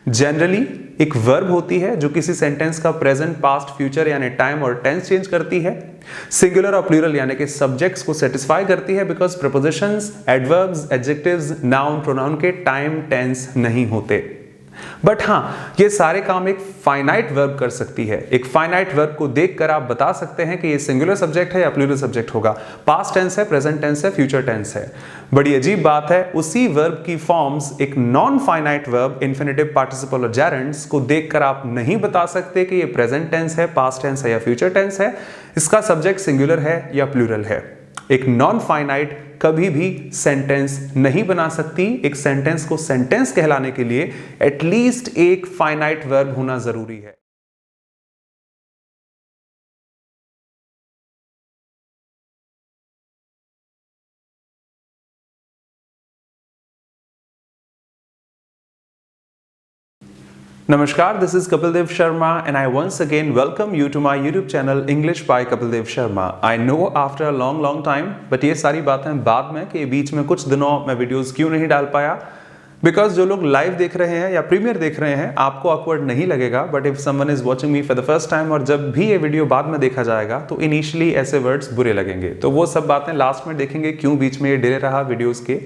Generally एक verb होती है जो किसी सेंटेंस का प्रेजेंट, पास्ट, फ्यूचर यानी टाइम और टेंस चेंज करती है। सिंगुलर और प्लूरल यानी कि सब्जेक्ट्स को सेटिस्फाई करती है because prepositions, adverbs, adjectives, noun, pronoun के टाइम, टेंस नहीं होते। बट हाँ, ये सारे काम एक फाइनाइट वर्ब कर सकती है। एक फाइनाइट वर्ब को देखकर आप बता सकते हैं कि ये सिंगुलर सब्जेक्ट है या प्लूरल सब्जेक्ट होगा, पास्ट टेंस है, प्रेजेंट टेंस है, फ्यूचर टेंस है। बड़ी अजीब बात है, उसी वर्ब की फॉर्म्स एक non finite verb, infinitive, participle और जेरेंड्स को देखकर आप नहीं बता सकते कि ये प्रेजेंट टेंस है, पास्ट टेंस है या फ्यूचर टेंस है, इसका सब्जेक्ट सिंगुलर है या प्लूरल है। एक नॉन फाइनाइट कभी भी सेंटेंस नहीं बना सकती। एक सेंटेंस को सेंटेंस कहलाने के लिए एटलीस्ट एक फाइनाइट वर्ब होना जरूरी है। Namaskar, this is Kapil Dev Sharma and I once again welcome you to my YouTube channel English by Kapil Dev Sharma. I know after a long time, but ये सारी बातें बाद में कि बीच में कुछ दिनों मैं वीडियोस क्यों नहीं डाल पाया, बिकॉज जो लोग लाइव देख रहे हैं या प्रीमियर देख रहे हैं आपको ऑकवर्ड नहीं लगेगा, but if someone is watching me for the first time और जब भी ये वीडियो बाद में देखा जाएगा तो इनिशियली ऐसे वर्ड्स बुरे लगेंगे। तो वो सब बातें लास्ट में देखेंगे क्यों बीच में ये डिले रहा वीडियोस के।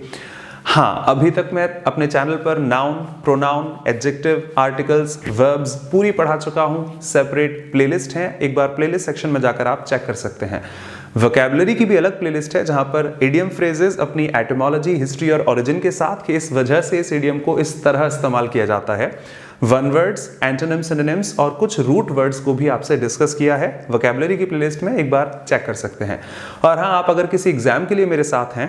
हाँ, अभी तक मैं अपने चैनल पर noun, pronoun, adjective, articles, verbs पूरी पढ़ा चुका हूँ। सेपरेट प्लेलिस्ट है, एक बार प्लेलिस्ट सेक्शन में जाकर आप चेक कर सकते हैं। वोकैबुलरी की भी अलग प्लेलिस्ट है जहां पर इडियम फ्रेजेस अपनी एटिमोलॉजी, हिस्ट्री और ओरिजिन के साथ कि इस वजह से इस इडियम को इस तरह इस्तेमाल किया जाता है। वन वर्ड्स, एंटोनिम्स, सिनोनिम्स और कुछ रूट वर्ड्स को भी आपसे डिस्कस किया है वोकैबुलरी की प्लेलिस्ट में, एक बार चेक कर सकते हैं। और हाँ, आप अगर किसी एग्जाम के लिए मेरे साथ हैं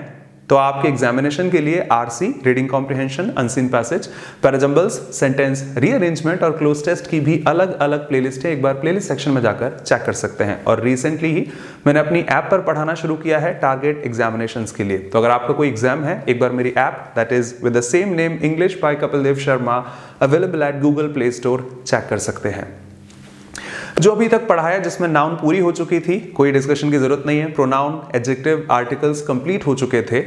तो आपके एग्जामिनेशन के लिए RC, reading comprehension, unseen passage, parajumbles, sentence rearrangement और क्लोज टेस्ट की भी अलग अलग प्लेलिस्ट है, एक बार प्लेलिस्ट सेक्शन में जाकर चेक कर सकते हैं। और रिसेंटली ही मैंने अपनी ऐप पर पढ़ाना शुरू किया है टारगेट एग्जामिनेशंस के लिए। तो अगर आपका कोई एग्जाम है, एक बार मेरी app that is with the same name English by Kapil Dev Sharma available at Google Play Store check कर सकते हैं। जो अभी तक पढ़ाया जिसमें नाउन पूरी हो चुकी थी, कोई डिस्कशन की जरूरत नहीं है। प्रोनाउन, एडजेक्टिव, आर्टिकल्स कंप्लीट हो चुके थे।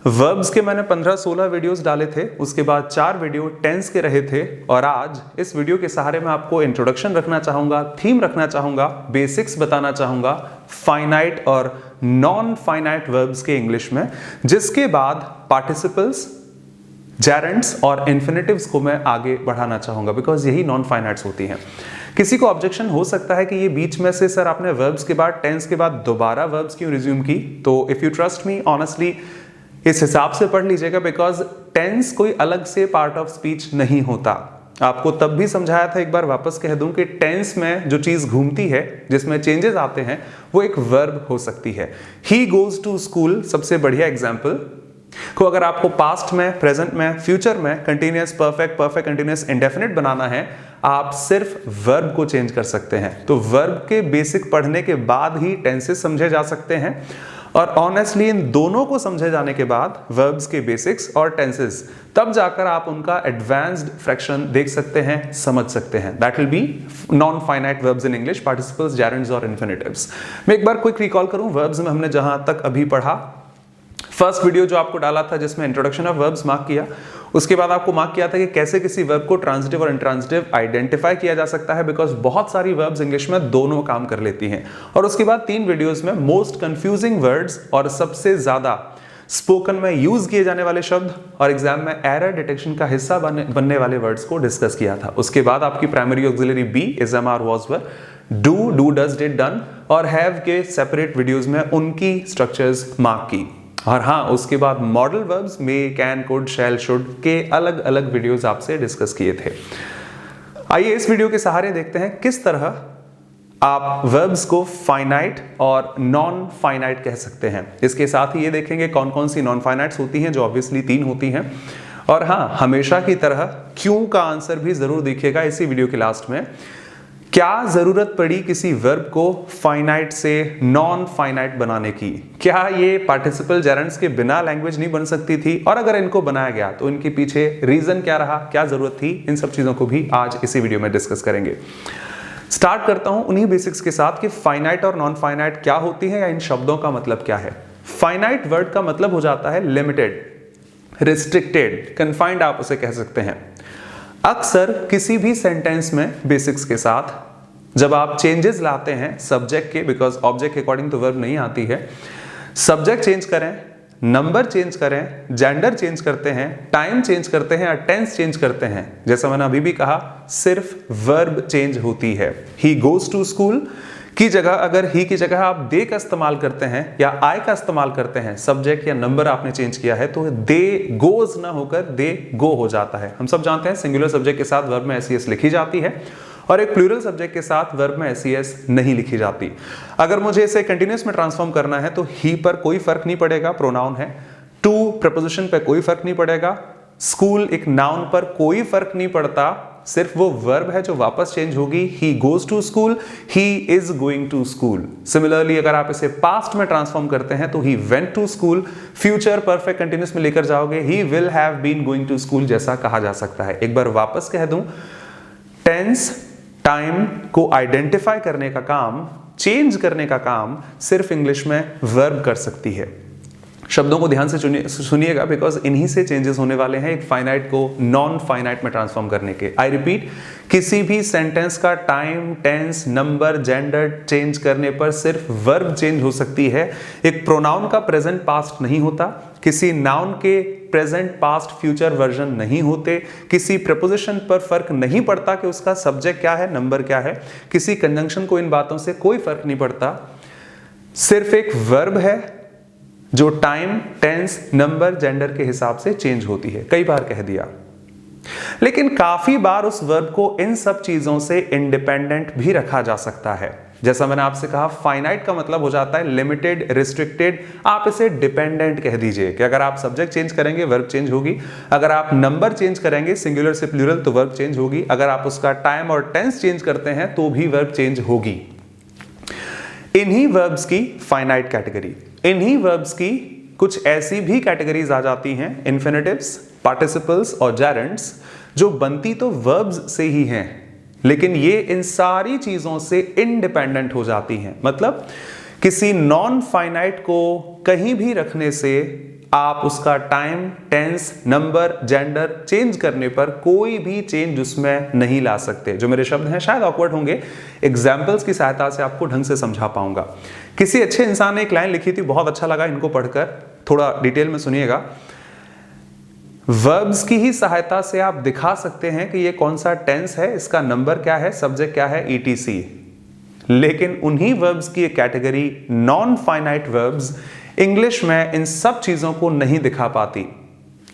वर्ब्स के मैंने 15-16 वीडियोस डाले थे, उसके बाद 4 वीडियो टेंस के रहे थे और आज इस वीडियो के सहारे मैं आपको इंट्रोडक्शन रखना चाहूंगा, थीम रखना चाहूंगा, बेसिक्स बताना चाहूंगा फाइनाइट और नॉन फाइनाइट वर्ब्स के इंग्लिश में, जिसके बाद पार्टिसिपल्स, जेरेंड्स और इन्फिनेटिव्स को मैं आगे बढ़ाना चाहूंगा बिकॉज यही नॉन फाइनाइट्स होती हैं। किसी को ऑब्जेक्शन हो सकता है कि ये बीच में से सर आपने वर्ब्स के बाद, टेंस के बाद दोबारा वर्ब्स क्यों रिज्यूम की? तो if you trust me honestly इस हिसाब से पढ़ लीजिएगा बिकॉज टेंस कोई अलग से पार्ट ऑफ स्पीच नहीं होता। आपको तब भी समझाया था, एक बार वापस कह दूं कि टेंस में जो चीज घूमती है, जिसमें चेंजेस आते हैं, वो एक वर्ब हो सकती है। ही गोज टू स्कूल सबसे बढ़िया एग्जाम्पल को अगर आपको पास्ट में, प्रेजेंट में, फ्यूचर में continuous, perfect, perfect continuous, indefinite बनाना है, आप सिर्फ वर्ब को चेंज कर सकते हैं। तो वर्ब के बेसिक पढ़ने के बाद ही टेंसेस समझे जा सकते हैं और ऑनेस्टली इन दोनों को समझे जाने के बाद वर्ब्स के बेसिक्स और टेंसेस, तब जाकर आप उनका एडवांस्ड फ्रैक्शन देख सकते हैं, समझ सकते हैं। That will be non finite verbs in English, participles, gerunds और इन्फिनेटिव्स। मैं एक बार क्विक रिकॉल करूं, वर्ब्स में हमने जहां तक अभी पढ़ा, फर्स्ट वीडियो जो आपको डाला था जिसमें इंट्रोडक्शन ऑफ वर्ब्स मार्क किया, उसके बाद आपको मार्क किया था कि कैसे किसी वर्ब को ट्रांजिटिव और इंट्रांजिटिव आइडेंटिफाई किया जा सकता है बिकॉज बहुत सारी वर्ब्स इंग्लिश में दोनों काम कर लेती हैं। और उसके बाद 3 वीडियोस में मोस्ट कंफ्यूजिंग वर्ड्स और सबसे ज्यादा स्पोकन में यूज किए जाने वाले शब्द और एग्जाम में एरर डिटेक्शन का हिस्सा बनने वाले वर्ड्स को डिस्कस किया था। उसके बाद आपकी primary auxiliary be, is, am, are, was, were, do, does, did, done और हैव के सेपरेट वीडियोस में उनकी स्ट्रक्चर्स मार्क की। और हाँ, उसके बाद मॉडल वर्ब्स में कैन, कुड, शैल, शुड के अलग अलग वीडियोस आपसे डिस्कस किए थे। आइए इस वीडियो के सहारे देखते हैं किस तरह आप वर्ब्स को फाइनाइट और नॉन फाइनाइट कह सकते हैं। इसके साथ ही ये देखेंगे कौन कौन सी नॉन फाइनाइट्स होती हैं, जो ऑब्वियसली 3 होती हैं। और हाँ, हमेशा की तरह क्यों का आंसर भी जरूर दिखेगा इसी वीडियो के लास्ट में। क्या जरूरत पड़ी किसी वर्ब को फाइनाइट से नॉन फाइनाइट बनाने की? क्या ये पार्टिसिपल जेरेंड्स के बिना लैंग्वेज नहीं बन सकती थी? और अगर इनको बनाया गया तो इनके पीछे रीजन क्या रहा, क्या जरूरत थी? इन सब चीजों को भी आज इसी वीडियो में डिस्कस करेंगे। स्टार्ट करता हूं उन्हीं बेसिक्स के साथ कि फाइनाइट और नॉन फाइनाइट क्या होती है या इन शब्दों का मतलब क्या है। फाइनाइट वर्ड का मतलब हो जाता है लिमिटेड, रिस्ट्रिक्टेड, कन्फाइंड, आप उसे कह सकते हैं। अक्सर किसी भी सेंटेंस में बेसिक्स के साथ जब आप चेंजेस लाते हैं सब्जेक्ट के, बिकॉज ऑब्जेक्ट के अकॉर्डिंग तो वर्ब नहीं आती है, सब्जेक्ट चेंज करें, नंबर चेंज करें, जेंडर चेंज करते हैं, टाइम चेंज करते हैं या टेंस चेंज करते हैं, जैसा मैंने अभी भी कहा, सिर्फ वर्ब चेंज होती है। ही गोज टू स्कूल की जगह अगर ही की जगह आप दे का इस्तेमाल करते हैं या आई का इस्तेमाल करते हैं, सब्जेक्ट या नंबर आपने चेंज किया है, तो दे गोज ना होकर दे गो हो जाता है। हम सब जानते हैं सिंगुलर सब्जेक्ट के साथ वर्ब में एस लिखी जाती है और एक प्लूरल सब्जेक्ट के साथ वर्ब में एस नहीं लिखी जाती। अगर मुझे इसे कंटिन्यूअस में ट्रांसफॉर्म करना है तो ही पर कोई फर्क नहीं पड़ेगा, प्रोनाउन है। टू प्रपोजिशन पे कोई फर्क नहीं पड़ेगा। स्कूल एक नाउन पर कोई फर्क नहीं पड़ता, सिर्फ वो वर्ब है जो वापस चेंज होगी। He goes to school, he is going to school. Similarly अगर आप इसे पास्ट में ट्रांसफॉर्म करते हैं तो he went to school, future perfect continuous में लेकर जाओगे, he will have been going to school जैसा कहा जा सकता है। एक बार वापस कह दूं, टेंस टाइम को आइडेंटिफाई करने का काम, चेंज करने का काम सिर्फ इंग्लिश में वर्ब कर सकती है। शब्दों को ध्यान से सुनिएगा, बिकॉज इन्हीं से चेंजेस होने वाले हैं एक फाइनाइट को नॉन फाइनाइट में ट्रांसफॉर्म करने के। आई रिपीट, किसी भी सेंटेंस का time, tense, number, gender change करने पर सिर्फ वर्ब चेंज हो सकती है। एक प्रोनाउन का प्रेजेंट पास्ट नहीं होता, किसी नाउन के प्रेजेंट पास्ट फ्यूचर वर्जन नहीं होते, किसी प्रपोजिशन पर फर्क नहीं पड़ता कि उसका सब्जेक्ट क्या है, नंबर क्या है, किसी कंजंक्शन को इन बातों से कोई फर्क नहीं पड़ता। सिर्फ एक वर्ब है जो टाइम, टेंस, नंबर, जेंडर के हिसाब से चेंज होती है। कई बार कह दिया, लेकिन काफी बार उस वर्ब को इन सब चीजों से इंडिपेंडेंट भी रखा जा सकता है। जैसा मैंने आपसे कहा, फाइनाइट का मतलब हो जाता है लिमिटेड, रिस्ट्रिक्टेड। आप इसे डिपेंडेंट कह दीजिए कि अगर आप सब्जेक्ट चेंज करेंगे वर्ब चेंज होगी, अगर आप नंबर चेंज करेंगे सिंगुलर से प्लूरल तो वर्ब चेंज होगी, अगर आप उसका टाइम और टेंस चेंज करते हैं तो भी वर्ब चेंज होगी। इन्हीं वर्ब्स की फाइनाइट कैटेगरी, इन्हीं वर्ब्स की कुछ ऐसी भी कैटेगरीज आ जाती हैं, इन्फिनिटिव्स, पार्टिसिपल्स और जेरेंड्स, जो बनती तो वर्ब्स से ही हैं, लेकिन ये इन सारी चीजों से इंडिपेंडेंट हो जाती हैं। मतलब किसी नॉन फाइनाइट को कहीं भी रखने से आप उसका time, tense, number, gender change करने पर कोई भी चेंज उसमें नहीं ला सकते। जो मेरे शब्द हैं शायद ऑकवर्ड होंगे, एग्जाम्पल्स की सहायता से आपको ढंग से समझा पाऊंगा। किसी अच्छे इंसान ने एक लाइन लिखी थी, बहुत अच्छा लगा इनको पढ़कर, थोड़ा डिटेल में सुनिएगा। वर्ब्स की ही सहायता से आप दिखा सकते हैं कि ये कौन सा टेंस है, इसका नंबर क्या है, सब्जेक्ट क्या है, ईटीसी। लेकिन उन्हीं वर्ब्स की एक category non finite verbs English में इन सब चीजों को नहीं दिखा पाती।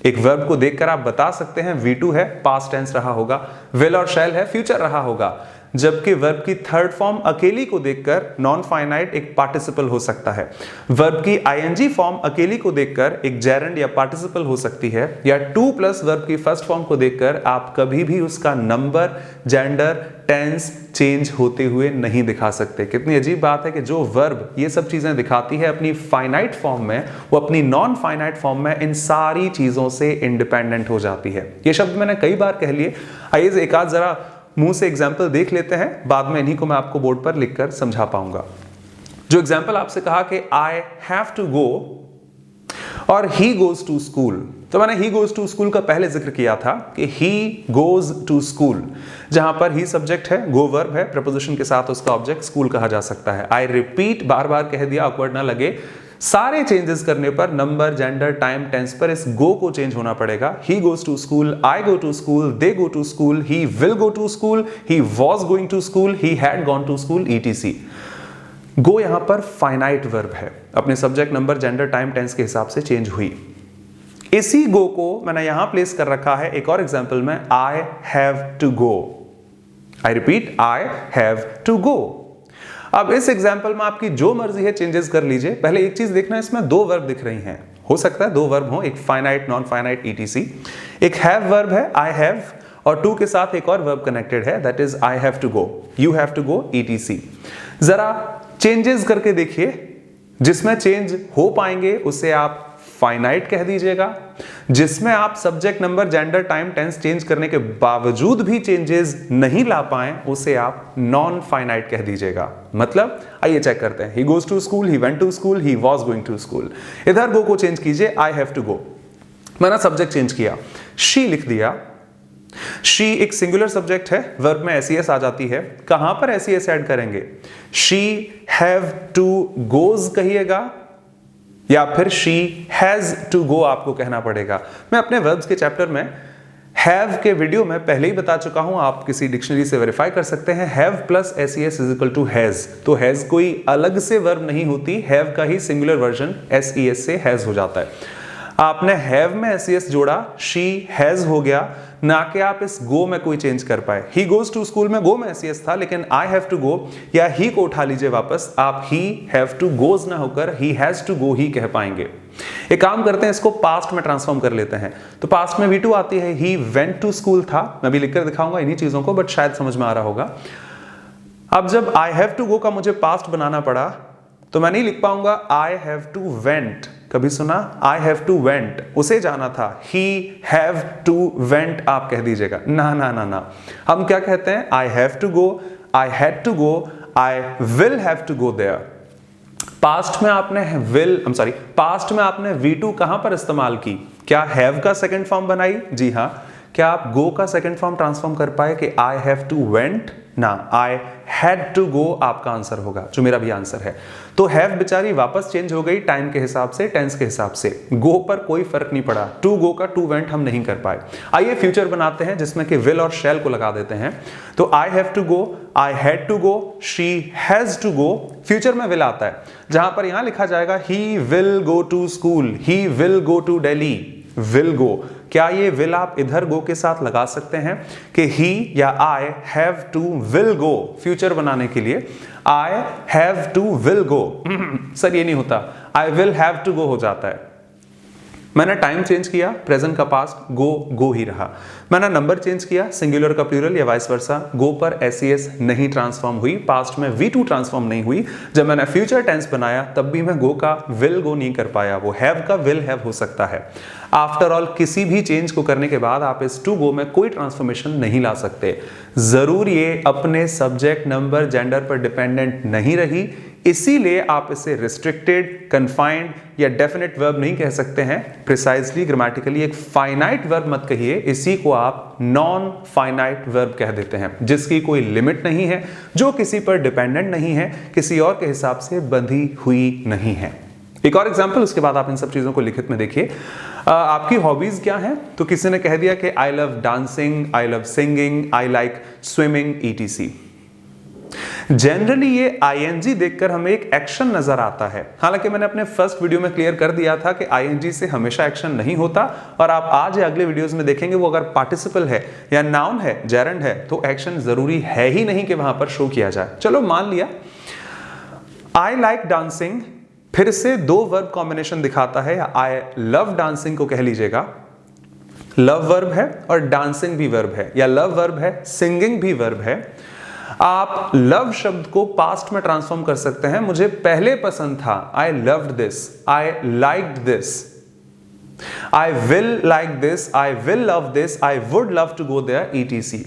एक वर्ब को देखकर आप बता सकते हैं V2 है, पास्ट टेंस रहा होगा, विल और शैल है, फ्यूचर रहा होगा, जबकि वर्ब की थर्ड फॉर्म अकेली को देखकर नॉन फाइनाइट एक पार्टिसिपल हो सकता है। वर्ब की आईएनजी फॉर्म अकेली को देखकर एक जेरेंड या पार्टिसिपल हो सकती है, या 2 प्लस वर्ब की फर्स्ट फॉर्म को देखकर आप कभी भी उसका नंबर, जेंडर, टेंस चेंज होते हुए नहीं दिखा सकते। कितनी अजीब बात है कि जो वर्ब ये सब चीजें दिखाती है अपनी फाइनाइट फॉर्म में, वो अपनी नॉन फाइनाइट फॉर्म में इन सारी चीजों से इंडिपेंडेंट हो जाती है। ये शब्द मैंने कई बार कह लिए, आइए एक आध जरा मुंह से एग्जाम्पल देख लेते हैं, बाद में इन्हीं को मैं आपको बोर्ड पर लिखकर समझा पाऊंगा। जो एग्जाम्पल आपसे कहा कि आई हैव टू गो और ही गोज टू स्कूल, तो मैंने ही गोज टू स्कूल का पहले जिक्र किया था कि ही गोज टू स्कूल, जहां पर ही सब्जेक्ट है, गो वर्ब है, प्रपोजिशन के साथ उसका ऑब्जेक्ट स्कूल कहा जा सकता है। आई रिपीट, बार बार कह दिया, ऑकवर्ड ना लगे, सारे चेंजेस करने पर नंबर, जेंडर, टाइम, टेंस पर इस गो को चेंज होना पड़ेगा। He goes to school, I go to school, they go to school, he will go to school, he was going to school, he had gone to school, ETC. Go यहां पर finite verb है, अपने subject, number, gender, time, tense के हिसाब से change हुई। इसी गो को मैंने यहां प्लेस कर रखा है एक और एग्जाम्पल में, I have to go. I repeat, I have to go. अब इस एग्जाम्पल में आपकी जो मर्जी है चेंजेस कर लीजिए। पहले एक चीज देखना, इसमें दो वर्ब दिख रही हैं, हो सकता है दो वर्ब हो, एक फाइनाइट, नॉन फाइनाइट, ईटीसी। एक हैव वर्ब है, आई हैव, और टू के साथ एक और वर्ब कनेक्टेड है, that is I have to go, you have to go, ETC. जरा चेंजेस करके देखिए, जिसमें चेंज हो पाएंगे उसे आप फाइनाइट कह दीजिएगा, जिसमें आप subject, number, gender, time, tense change करने के बावजूद भी चेंजेस नहीं ला पाए उसे आप नॉन फाइनाइट कह दीजिएगा। मतलब आइए चेक करते हैं, he goes to school, he went to school, he was going to school. इधर गो को चेंज कीजिए, आई हैव टू गो, मैंने सब्जेक्ट चेंज किया, शी लिख दिया, शी एक सिंगुलर सब्जेक्ट है, वर्ब में एस आ जाती है। कहां पर एस ऐड करेंगे? शी हैव टू गोज कहिएगा या फिर शी हैज टू गो आपको कहना पड़ेगा। मैं अपने वर्ब्स के चैप्टर में हैव के वीडियो में पहले ही बता चुका हूं, आप किसी डिक्शनरी से वेरीफाई कर सकते हैं। Have plus S is equal to has. तो हैज कोई अलग से वर्ब नहीं होती, हैव का ही सिंगुलर वर्जन एस से हैज हो जाता है। आपने हैव में एस जोड़ा, शी हैज हो गया, ना कि आप इस गो में कोई चेंज कर पाए। ही गोज टू स्कूल में गो में एस था, लेकिन आई हैव टू गो या ही को उठा लीजिए वापस, आप ही हैव टू गोज ना होकर ही हैज टू गो ही कह पाएंगे। एक काम करते हैं, इसको पास्ट में ट्रांसफॉर्म कर लेते हैं। तो पास्ट में V2 आती है, ही वेंट टू स्कूल था। मैं भी लिखकर दिखाऊंगा इन्हीं चीजों को, बट शायद समझ में आ रहा होगा। अब जब आई हैव टू गो का मुझे पास्ट बनाना पड़ा, तो मैं नहीं लिख पाऊंगा आई हैव टू वेंट। कभी सुना? आई हैव टू वेंट, उसे जाना था। ही हैव टू वेंट आप कह दीजिएगा। ना ना ना ना, हम क्या कहते हैं? I have to go, I had to go, I will have to go there. Past में आपने पास्ट में आपने V2 कहां पर इस्तेमाल की? क्या हैव का सेकंड फॉर्म बनाई? जी हां। क्या आप गो का सेकंड फॉर्म ट्रांसफॉर्म कर पाए कि आई हैव टू वेंट? ना, आई हैड टू गो आपका आंसर होगा, जो मेरा भी आंसर है। तो हैव बेचारी वापस चेंज हो गई टाइम के हिसाब से, टेंस के हिसाब से। गो पर कोई फर्क नहीं पड़ा, टू गो का टू वेंट हम नहीं कर पाए। आइए फ्यूचर बनाते हैं जिसमें कि विल और शैल को लगा देते हैं। तो I have to go, I had to go, she has to go. Future में विल आता है, जहां पर यहां लिखा जाएगा he will go to school, he will go to Delhi. Will go, क्या ये विल आप इधर गो के साथ लगा सकते हैं कि ही या I have to will go? Future बनाने के लिए I have to will go, sir ये नहीं होता, I will have to go हो जाता है। मैंने टाइम चेंज किया, प्रेजेंट का पास्ट, गो गो ही रहा। मैंने नंबर चेंज किया, सिंगुलर का प्लूरल या वाइस वर्सा, गो पर एस नहीं ट्रांसफॉर्म हुई, पास्ट में V2 ट्रांसफॉर्म नहीं हुई। जब मैंने फ्यूचर टेंस बनाया तब भी मैं गो का विल गो नहीं कर पाया, वो हैव का विल हैव हो सकता है। आफ्टर ऑल किसी भी चेंज को करने के बाद आप इस टू गो में कोई ट्रांसफॉर्मेशन नहीं ला सकते। जरूर ये अपने सब्जेक्ट, नंबर, जेंडर पर डिपेंडेंट नहीं रही, इसीलिए आप इसे रिस्ट्रिक्टेड, कन्फाइंड या डेफिनेट वर्ब नहीं कह सकते हैं। प्रिसाइजली ग्रामेटिकली एक फाइनाइट वर्ब मत कहिए, इसी को आप नॉन फाइनाइट वर्ब कह देते हैं, जिसकी कोई लिमिट नहीं है, जो किसी पर डिपेंडेंट नहीं है, किसी और के हिसाब से बंधी हुई नहीं है। एक और एग्जांपल, उसके बाद आप इन सब चीजों को लिखित में देखिए। आपकी हॉबीज क्या हैं? तो किसी ने कह दिया कि I love dancing, I love singing, I like swimming, ETC। Generally ये ING देखकर हमें एक एक्शन नजर आता है। हालांकि मैंने अपने फर्स्ट वीडियो में क्लियर कर दिया था कि ING से हमेशा एक्शन नहीं होता, और आप आज या अगले वीडियोस में देखेंगे वो अगर पार्टिसिपल है या नाउन है, जेरंड है, तो एक्शन जरूरी है ही नहीं कि वहां पर शो किया जाए। चलो मान लिया आई लाइक डांसिंग फिर से दो वर्ब कॉम्बिनेशन दिखाता है, या आई लव डांसिंग को कह लीजिएगा, लव वर्ब है और डांसिंग भी वर्ब है, या लव वर्ब है, सिंगिंग भी वर्ब है। आप लव शब्द को पास्ट में ट्रांसफॉर्म कर सकते हैं। मुझे पहले पसंद था, I loved this, I liked this, I will like this, I will love this, I would love to go there, ETC।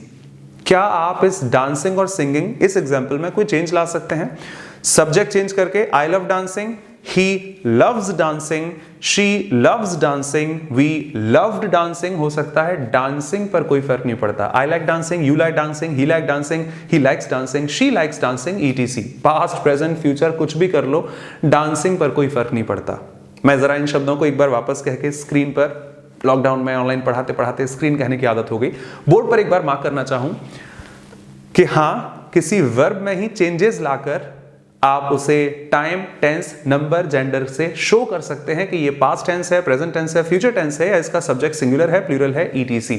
क्या आप इस डांसिंग और सिंगिंग, इस एग्जाम्पल में कोई चेंज ला सकते हैं? सब्जेक्ट चेंज करके I love dancing, he loves dancing, she loves dancing, we loved dancing हो सकता है। डांसिंग पर कोई फर्क नहीं पड़ता। I like dancing, you like dancing, he like dancing, he likes dancing, she likes dancing, ETC। Past, present, future कुछ भी कर लो, डांसिंग पर कोई फर्क नहीं पड़ता। मैं जरा इन शब्दों को एक बार वापस कह के स्क्रीन पर, लॉकडाउन में ऑनलाइन पढ़ाते पढ़ाते स्क्रीन कहने की आदत हो गई, बोर्ड पर एक बार मार्क करना चाहूं कि हाँ, किसी वर्ब में ही चेंजेस लाकर आप उसे टाइम, टेंस, नंबर, जेंडर से शो कर सकते हैं कि ये पास्ट टेंस है, प्रेजेंट टेंस है, फ्यूचर टेंस है, या इसका सब्जेक्ट सिंगुलर है, प्लूरल है, ETC।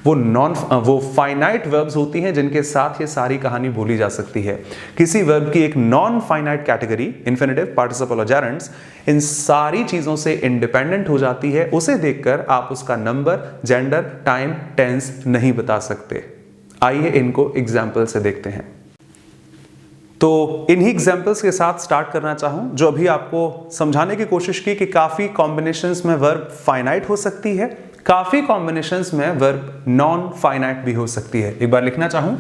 वो फाइनाइट वर्ब्स होती हैं जिनके साथ ये सारी कहानी बोली जा सकती है। किसी वर्ब की एक non finite category, infinitive, participle और जेरेंड्स, इन सारी चीजों से इंडिपेंडेंट हो जाती है। उसे देखकर आप उसका नंबर, जेंडर, टाइम, टेंस नहीं बता सकते। आइए इनको एग्जाम्पल से देखते हैं। तो इन्हीं एग्जाम्पल्स के साथ स्टार्ट करना चाहूं, जो अभी आपको समझाने की कोशिश की कि काफी कॉम्बिनेशंस में वर्ब फाइनाइट हो सकती है, काफी कॉम्बिनेशंस में वर्ब नॉन फाइनाइट भी हो सकती है। एक बार लिखना चाहूं,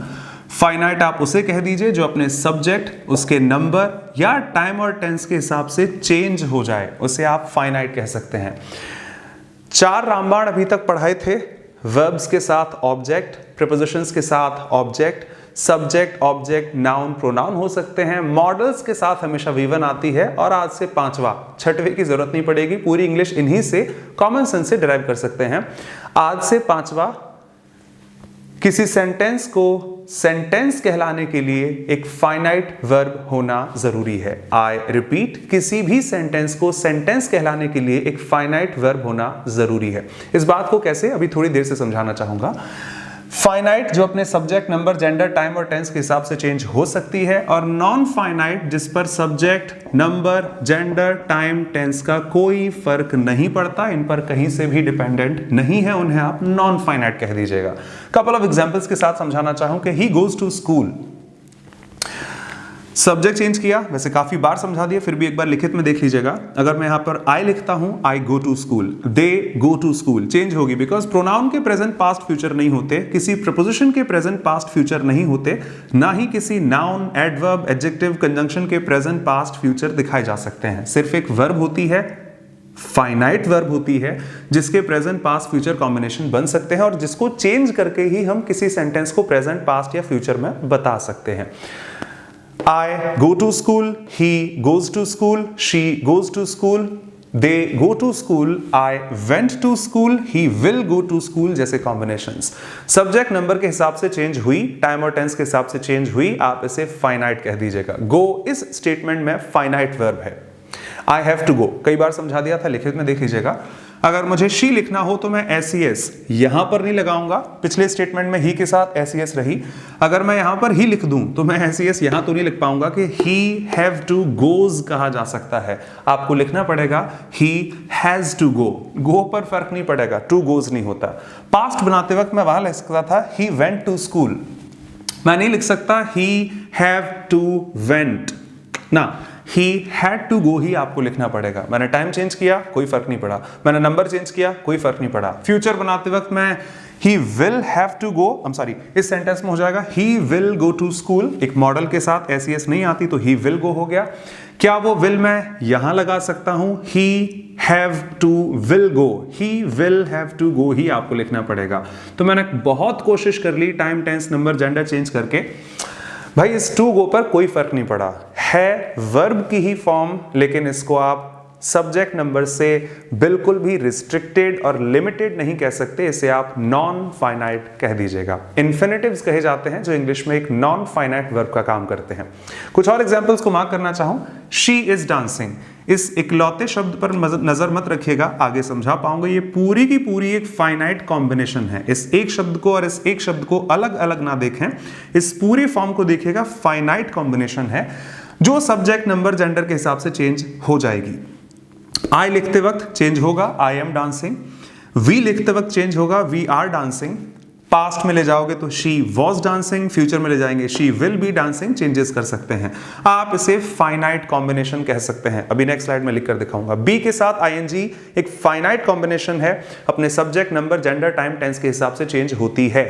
फाइनाइट आप उसे कह दीजिए जो अपने सब्जेक्ट, उसके नंबर या टाइम और टेंस के हिसाब से चेंज हो जाए, उसे आप फाइनाइट कह सकते हैं। 4 रामबाण अभी तक पढ़ाए थे। वर्ब्स के साथ ऑब्जेक्ट, प्रीपोजिशंस के साथ object, subject, object, noun, pronoun हो सकते हैं। मॉडल्स के साथ हमेशा V1 आती है। और आज से पांचवा, छठवें की जरूरत नहीं पड़ेगी, पूरी इंग्लिश इन्हीं से कॉमन सेंस से डिराइव कर सकते हैं। आज से पांचवा, किसी सेंटेंस को सेंटेंस कहलाने के लिए एक फाइनाइट वर्ब होना जरूरी है। आई रिपीट, किसी भी सेंटेंस को सेंटेंस कहलाने के लिए एक फाइनाइट वर्ब होना जरूरी है। इस बात को कैसे, अभी थोड़ी देर से समझाना चाहूंगा। फाइनाइट जो अपने सब्जेक्ट, नंबर, जेंडर, टाइम और टेंस के हिसाब से चेंज हो सकती है, और नॉन फाइनाइट जिस पर subject, number, gender, time, tense का कोई फर्क नहीं पड़ता, इन पर कहीं से भी डिपेंडेंट नहीं है, उन्हें आप नॉन फाइनाइट कह दीजिएगा। कपल ऑफ एग्जांपल्स के साथ समझाना चाहूं कि he goes to school, subject change किया, वैसे काफी बार समझा दिया, फिर भी एक बार लिखित में देख लीजिएगा। अगर मैं यहां पर आई लिखता हूं, I go to school, they go to school, change होगी बिकॉज प्रोनाउन के प्रेजेंट पास्ट फ्यूचर नहीं होते, किसी प्रपोजिशन के प्रेजेंट पास्ट फ्यूचर नहीं होते, ना ही किसी नाउन, एडवर्ब, एडजेक्टिव, कंजंक्शन के प्रेजेंट पास्ट फ्यूचर दिखाए जा सकते हैं। सिर्फ एक वर्ब होती है, फाइनाइट वर्ब होती है, जिसके प्रेजेंट पास्ट फ्यूचर कॉम्बिनेशन बन सकते हैं और जिसको चेंज करके ही हम किसी सेंटेंस को प्रेजेंट, पास्ट या फ्यूचर में बता सकते हैं। I go to school, he goes to school, she goes to school, they go to school, I went to school, he will go to school जैसे कॉम्बिनेशंस सब्जेक्ट, नंबर के हिसाब से change हुई, टाइम और टेंस के हिसाब से change हुई, आप इसे फाइनाइट कह दीजिएगा। गो इस स्टेटमेंट में फाइनाइट वर्ब है। I have to go कई बार समझा दिया था, लिखित में देख लीजिएगा। अगर मुझे शी लिखना हो तो मैं SES यहां पर नहीं लगाऊंगा, पिछले स्टेटमेंट में ही के साथ SES रही। अगर मैं यहां पर ही लिख दूं तो मैं SES यहां तो नहीं लिख पाऊंगा कि he have to goes कहा जा सकता है, आपको लिखना पड़ेगा he has to go। go पर फर्क नहीं पड़ेगा, to goes नहीं होता। पास्ट बनाते वक्त मैं वहां लिख सकता था he went to school, मैं नहीं लिख सकता he have to went ना, he had to go ही आपको लिखना पड़ेगा। मैंने टाइम चेंज किया, कोई फर्क नहीं पड़ा, मैंने नंबर चेंज किया, कोई फर्क नहीं पड़ा। फ्यूचर बनाते वक्त मैं he will have to go, I'm sorry, इस सेंटेंस में हो जाएगा he will go to school, एक मॉडल के साथ SES नहीं आती तो he will go हो गया। क्या वो will मैं यहां लगा सकता हूं, he have to will go, he will have to go ही आपको लिखना पड़ेगा। तो मैंने बहुत कोशिश कर ली time, tense, number, gender change करके, भाई इस टू गो पर कोई फर्क नहीं पड़ा, है वर्ब की ही फॉर्म, लेकिन इसको आप सब्जेक्ट नंबर से बिल्कुल भी रिस्ट्रिक्टेड और लिमिटेड नहीं कह सकते, इसे आप नॉन फाइनाइट कह दीजिएगा। इन्फिनिटिव्स कहे जाते हैं जो इंग्लिश में एक नॉन फाइनाइट वर्ब का काम करते हैं। कुछ और एग्जांपल्स को मार्क करना चाहूं, शी इज डांसिंग, इस इकलौते शब्द पर नजर मत रखिएगा, आगे समझा पाऊंगा। ये पूरी की पूरी एक फाइनाइट कॉम्बिनेशन है, इस एक शब्द को और इस एक शब्द को अलग अलग ना देखें, इस पूरे फॉर्म को देखिएगा, फाइनाइट कॉम्बिनेशन है जो सब्जेक्ट, नंबर, जेंडर के हिसाब से चेंज हो जाएगी। आई लिखते वक्त चेंज होगा, आई एम डांसिंग। वी लिखते वक्त चेंज होगा, वी आर डांसिंग। पास्ट में ले जाओगे तो शी वॉज डांसिंग, फ्यूचर में ले जाएंगे she will be dancing, changes कर सकते हैं। आप इसे फाइनाइट कॉम्बिनेशन कह सकते हैं। अभी नेक्स्ट स्लाइड में लिख कर दिखाऊंगा। बी के साथ आईएनजी एक फाइनाइट कॉम्बिनेशन है, अपने subject, number, gender, time, tense के हिसाब से चेंज होती है।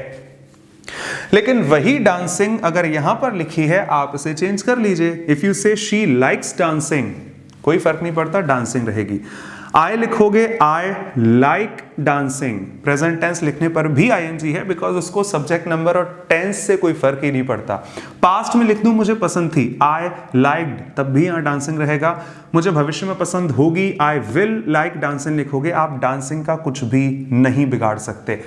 लेकिन वही डांसिंग अगर यहां पर लिखी है, आप इसे चेंज कर लीजिए। If you say she likes dancing, कोई फर्क नहीं पड़ता, डांसिंग रहेगी। आई लिखोगे I like dancing, present tense लिखने पर भी आईएनजी है बिकॉज उसको सब्जेक्ट, नंबर और टेंस से कोई फर्क ही नहीं पड़ता। पास्ट में लिख दूं मुझे पसंद थी, आई लाइक्ड, तब भी यहां डांसिंग रहेगा। मुझे भविष्य में पसंद होगी, आई विल लाइक डांसिंग लिखोगे, आप डांसिंग का कुछ भी नहीं बिगाड़ सकते।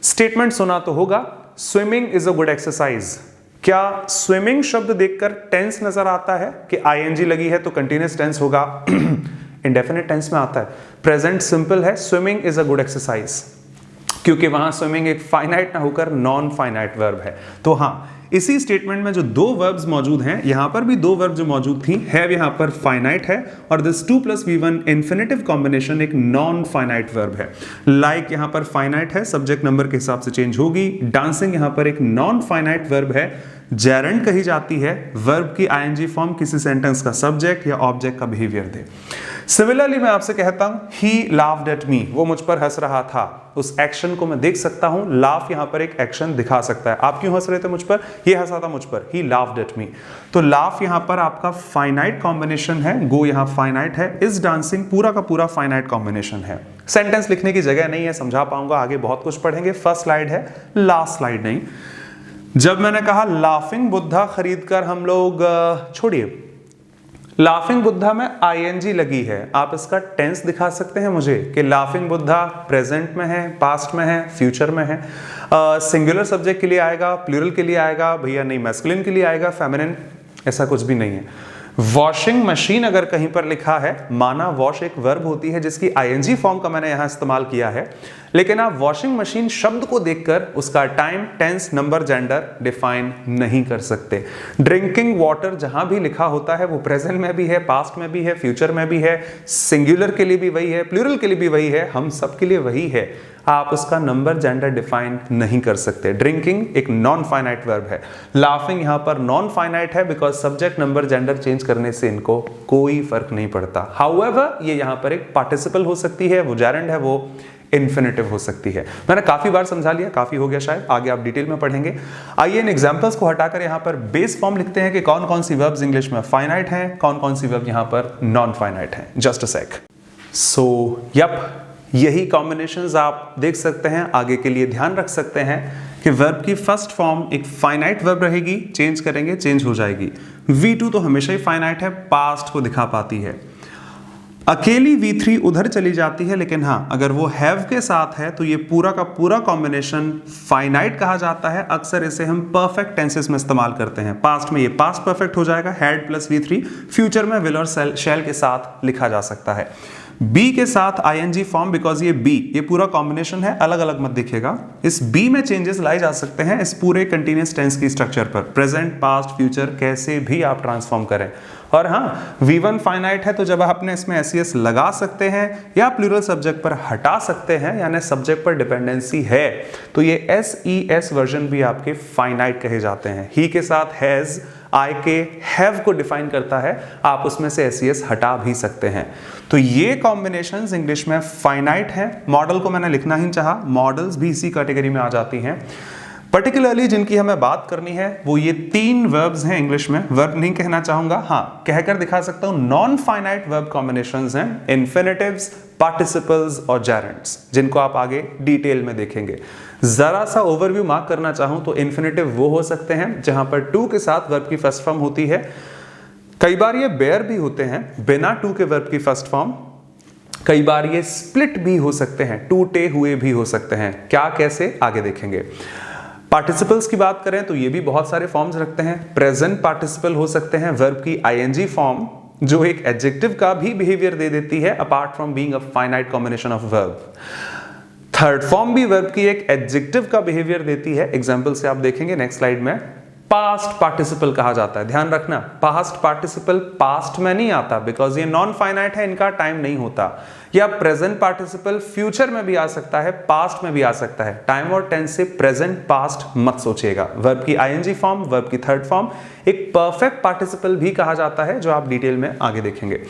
स्टेटमेंट सुना तो होगा, swimming is a good exercise. क्या स्विमिंग शब्द देखकर टेंस नजर आता है कि आईएनजी लगी है तो कंटिन्यूअस टेंस होगा? इंडेफिनिट टेंस में आता है। प्रेजेंट सिंपल है, swimming is a good exercise, क्योंकि वहां स्विमिंग एक फाइनाइट ना होकर नॉन फाइनाइट वर्ब है। तो हाँ, इसी स्टेटमेंट में जो दो वर्ब्स मौजूद हैं, यहां पर भी दो वर्ब जो मौजूद थी, है यहां पर फाइनाइट है, और दिस 2 + V1 इन्फिनिटिव कॉम्बिनेशन एक नॉन फाइनाइट वर्ब है। लाइक यहां पर फाइनाइट है, सब्जेक्ट नंबर के हिसाब से चेंज होगी। डांसिंग यहां पर एक नॉन फाइनाइट वर्ब है, जेरेंड कही जाती है, वर्ब की आईएनजी फॉर्म किसी सेंटेंस का सब्जेक्ट या ऑब्जेक्ट का बिहेवियर दे। सिमिलरली मैं आपसे कहता हूं ही लाफ्ड एट मी, वो मुझ पर हंस रहा था। उस एक्शन को मैं देख सकता हूं, लाफ यहां पर एक एक्शन दिखा सकता है। आप क्यों हंस रहे थे मुझ पर? ये हंसा था मुझ पर, ही लाफ्ड एट मी। तो लाफ यहां पर आपका फाइनाइट कॉम्बिनेशन है, गो यहां फाइनाइट है, इज डांसिंग पूरा का पूरा फाइनाइट कॉम्बिनेशन है। सेंटेंस लिखने की जगह नहीं है, समझा पाऊंगा, आगे बहुत कुछ पढ़ेंगे। फर्स्ट स्लाइड है, लास्ट स्लाइड नहीं। जब मैंने कहा लाफिंग बुद्धा खरीदकर हम लोग, छोड़िए, लाफिंग बुद्धा में आईएनजी लगी है, आप इसका टेंस दिखा सकते हैं मुझे कि लाफिंग बुद्धा प्रेजेंट में है, पास्ट में है, फ्यूचर में है। सिंगुलर सब्जेक्ट के लिए आएगा, प्लूरल के लिए आएगा, भैया नहीं मैस्कुलिन के लिए आएगा, फेमिनिन, ऐसा कुछ भी नहीं है। वॉशिंग मशीन अगर कहीं पर लिखा है, माना वॉश एक वर्ब होती है जिसकी आईएनजी फॉर्म का मैंने यहां इस्तेमाल किया है, लेकिन आप वॉशिंग मशीन शब्द को देखकर उसका time, tense, number, gender define नहीं कर सकते। ड्रिंकिंग वाटर जहां भी लिखा होता है वो प्रेजेंट में भी है, पास्ट में भी है, फ्यूचर में भी है, सिंगुलर के लिए भी वही है, प्लूरल के लिए भी वही है, हम सब के लिए वही है। आप उसका नंबर, जेंडर डिफाइन नहीं कर सकते। ड्रिंकिंग एक नॉन फाइनाइट वर्ब है, लाफिंग यहां पर नॉन फाइनाइट है, because subject, number, gender change करने से इनको कोई फर्क नहीं पड़ता। हाउएवर ये यहां पर एक पार्टिसिपल हो सकती है, वो जेरेंड है, वो इन्फिनेटिव हो सकती है। मैंने काफी बार समझा लिया, काफी हो गया शायद, आगे आप डिटेल में पढ़ेंगे। आइए इन एग्जांपल्स को हटाकर यहां पर बेस फॉर्म लिखते हैं कि कौन कौन सी वर्ब्स इंग्लिश में फाइनाइट हैं, कौन कौन सी वर्ब यहां पर नॉन फाइनाइट हैं। जस्ट अ सेक। सो यही कॉम्बिनेशंस आप देख सकते हैं, आगे के लिए ध्यान रख सकते हैं कि वर्ब की फर्स्ट फॉर्म एक फाइनाइट वर्ब रहेगी, चेंज करेंगे चेंज हो जाएगी। V2 तो हमेशा ही फाइनाइट है, पास्ट को दिखा पाती है। अकेली V3 उधर चली जाती है, लेकिन हाँ अगर वो हैव के साथ है तो ये पूरा का पूरा कॉम्बिनेशन फाइनाइट कहा जाता है। अक्सर इसे हम परफेक्ट टेंसेस में इस्तेमाल करते हैं। पास्ट में ये पास्ट परफेक्ट हो जाएगा, हैड प्लस V3। फ्यूचर में विल और शैल के साथ लिखा जा सकता है। बी के साथ आईएनजी फॉर्म, बिकॉज ये बी, ये पूरा कॉम्बिनेशन है, अलग अलग मत दिखेगा। इस बी में चेंजेस लाए जा सकते हैं इस पूरे कंटीन्यूअस टेंस की स्ट्रक्चर पर। प्रेजेंट, पास्ट, फ्यूचर कैसे भी आप ट्रांसफॉर्म करें। और हाँ, V1 फाइनाइट है तो जब आपने इसमें एस लगा सकते हैं या प्लूरल सब्जेक्ट पर हटा सकते हैं, यानी सब्जेक्ट पर डिपेंडेंसी है, तो ये SES वर्जन भी आपके फाइनाइट कहे जाते हैं। ही के साथ हैज, आई के हैव को डिफाइन करता है, आप उसमें से SES हटा भी सकते हैं। तो ये कॉम्बिनेशंस इंग्लिश में फाइनाइट हैं। मॉडल को मैंने लिखना ही चाहा, मॉडल्स भी इसी कैटेगरी में आ जाती हैं। पर्टिकुलरली जिनकी हमें बात करनी है वो ये 3 वर्ब्स हैं इंग्लिश में। वर्ब नहीं कहना चाहूंगा, हाँ कहकर दिखा सकता हूं, नॉन फाइनाइट वर्ब कॉम्बिनेशंस हैं, इन्फिनेटिव्स, पार्टिसिपल्स और जेरेंड्स, जिनको आप आगे डिटेल में देखेंगे। जरा सा ओवरव्यू मार्क करना चाहूं तो इन्फिनेटिव वो हो सकते हैं जहां पर टू के साथ वर्ब की फर्स्ट फॉर्म होती है। कई बार ये बेयर भी होते हैं बिना टू के वर्ब की फर्स्ट फॉर्म। कई बार ये स्प्लिट भी हो सकते हैं, टूटे हुए भी हो सकते हैं। क्या, कैसे, आगे देखेंगे। पार्टिसिपल्स की बात करें तो ये भी बहुत सारे फॉर्म्स रखते हैं। प्रेजेंट पार्टिसिपल हो सकते हैं वर्ब की आईएनजी फॉर्म, जो एक एडजेक्टिव का भी बिहेवियर दे देती है apart from being a finite combination of verb. Third form भी वर्ब की एक एडजेक्टिव का बिहेवियर देती है। एग्जांपल से आप देखेंगे नेक्स्ट स्लाइड में। पास्ट पार्टिसिपल कहा जाता है, ध्यान रखना, पास्ट पार्टिसिपल पास्ट में नहीं आता बिकॉज ये नॉन फाइनाइट है, इनका टाइम नहीं होता। या प्रेजेंट पार्टिसिपल फ्यूचर में भी आ सकता है, पास्ट में भी आ सकता है। टाइम और टेंस से प्रेजेंट पास्ट मत सोचिएगा। वर्ब की आईएनजी फॉर्म, वर्ब की थर्ड फॉर्म एक परफेक्ट पार्टिसिपल भी कहा जाता है, जो आप डिटेल में आगे देखेंगे।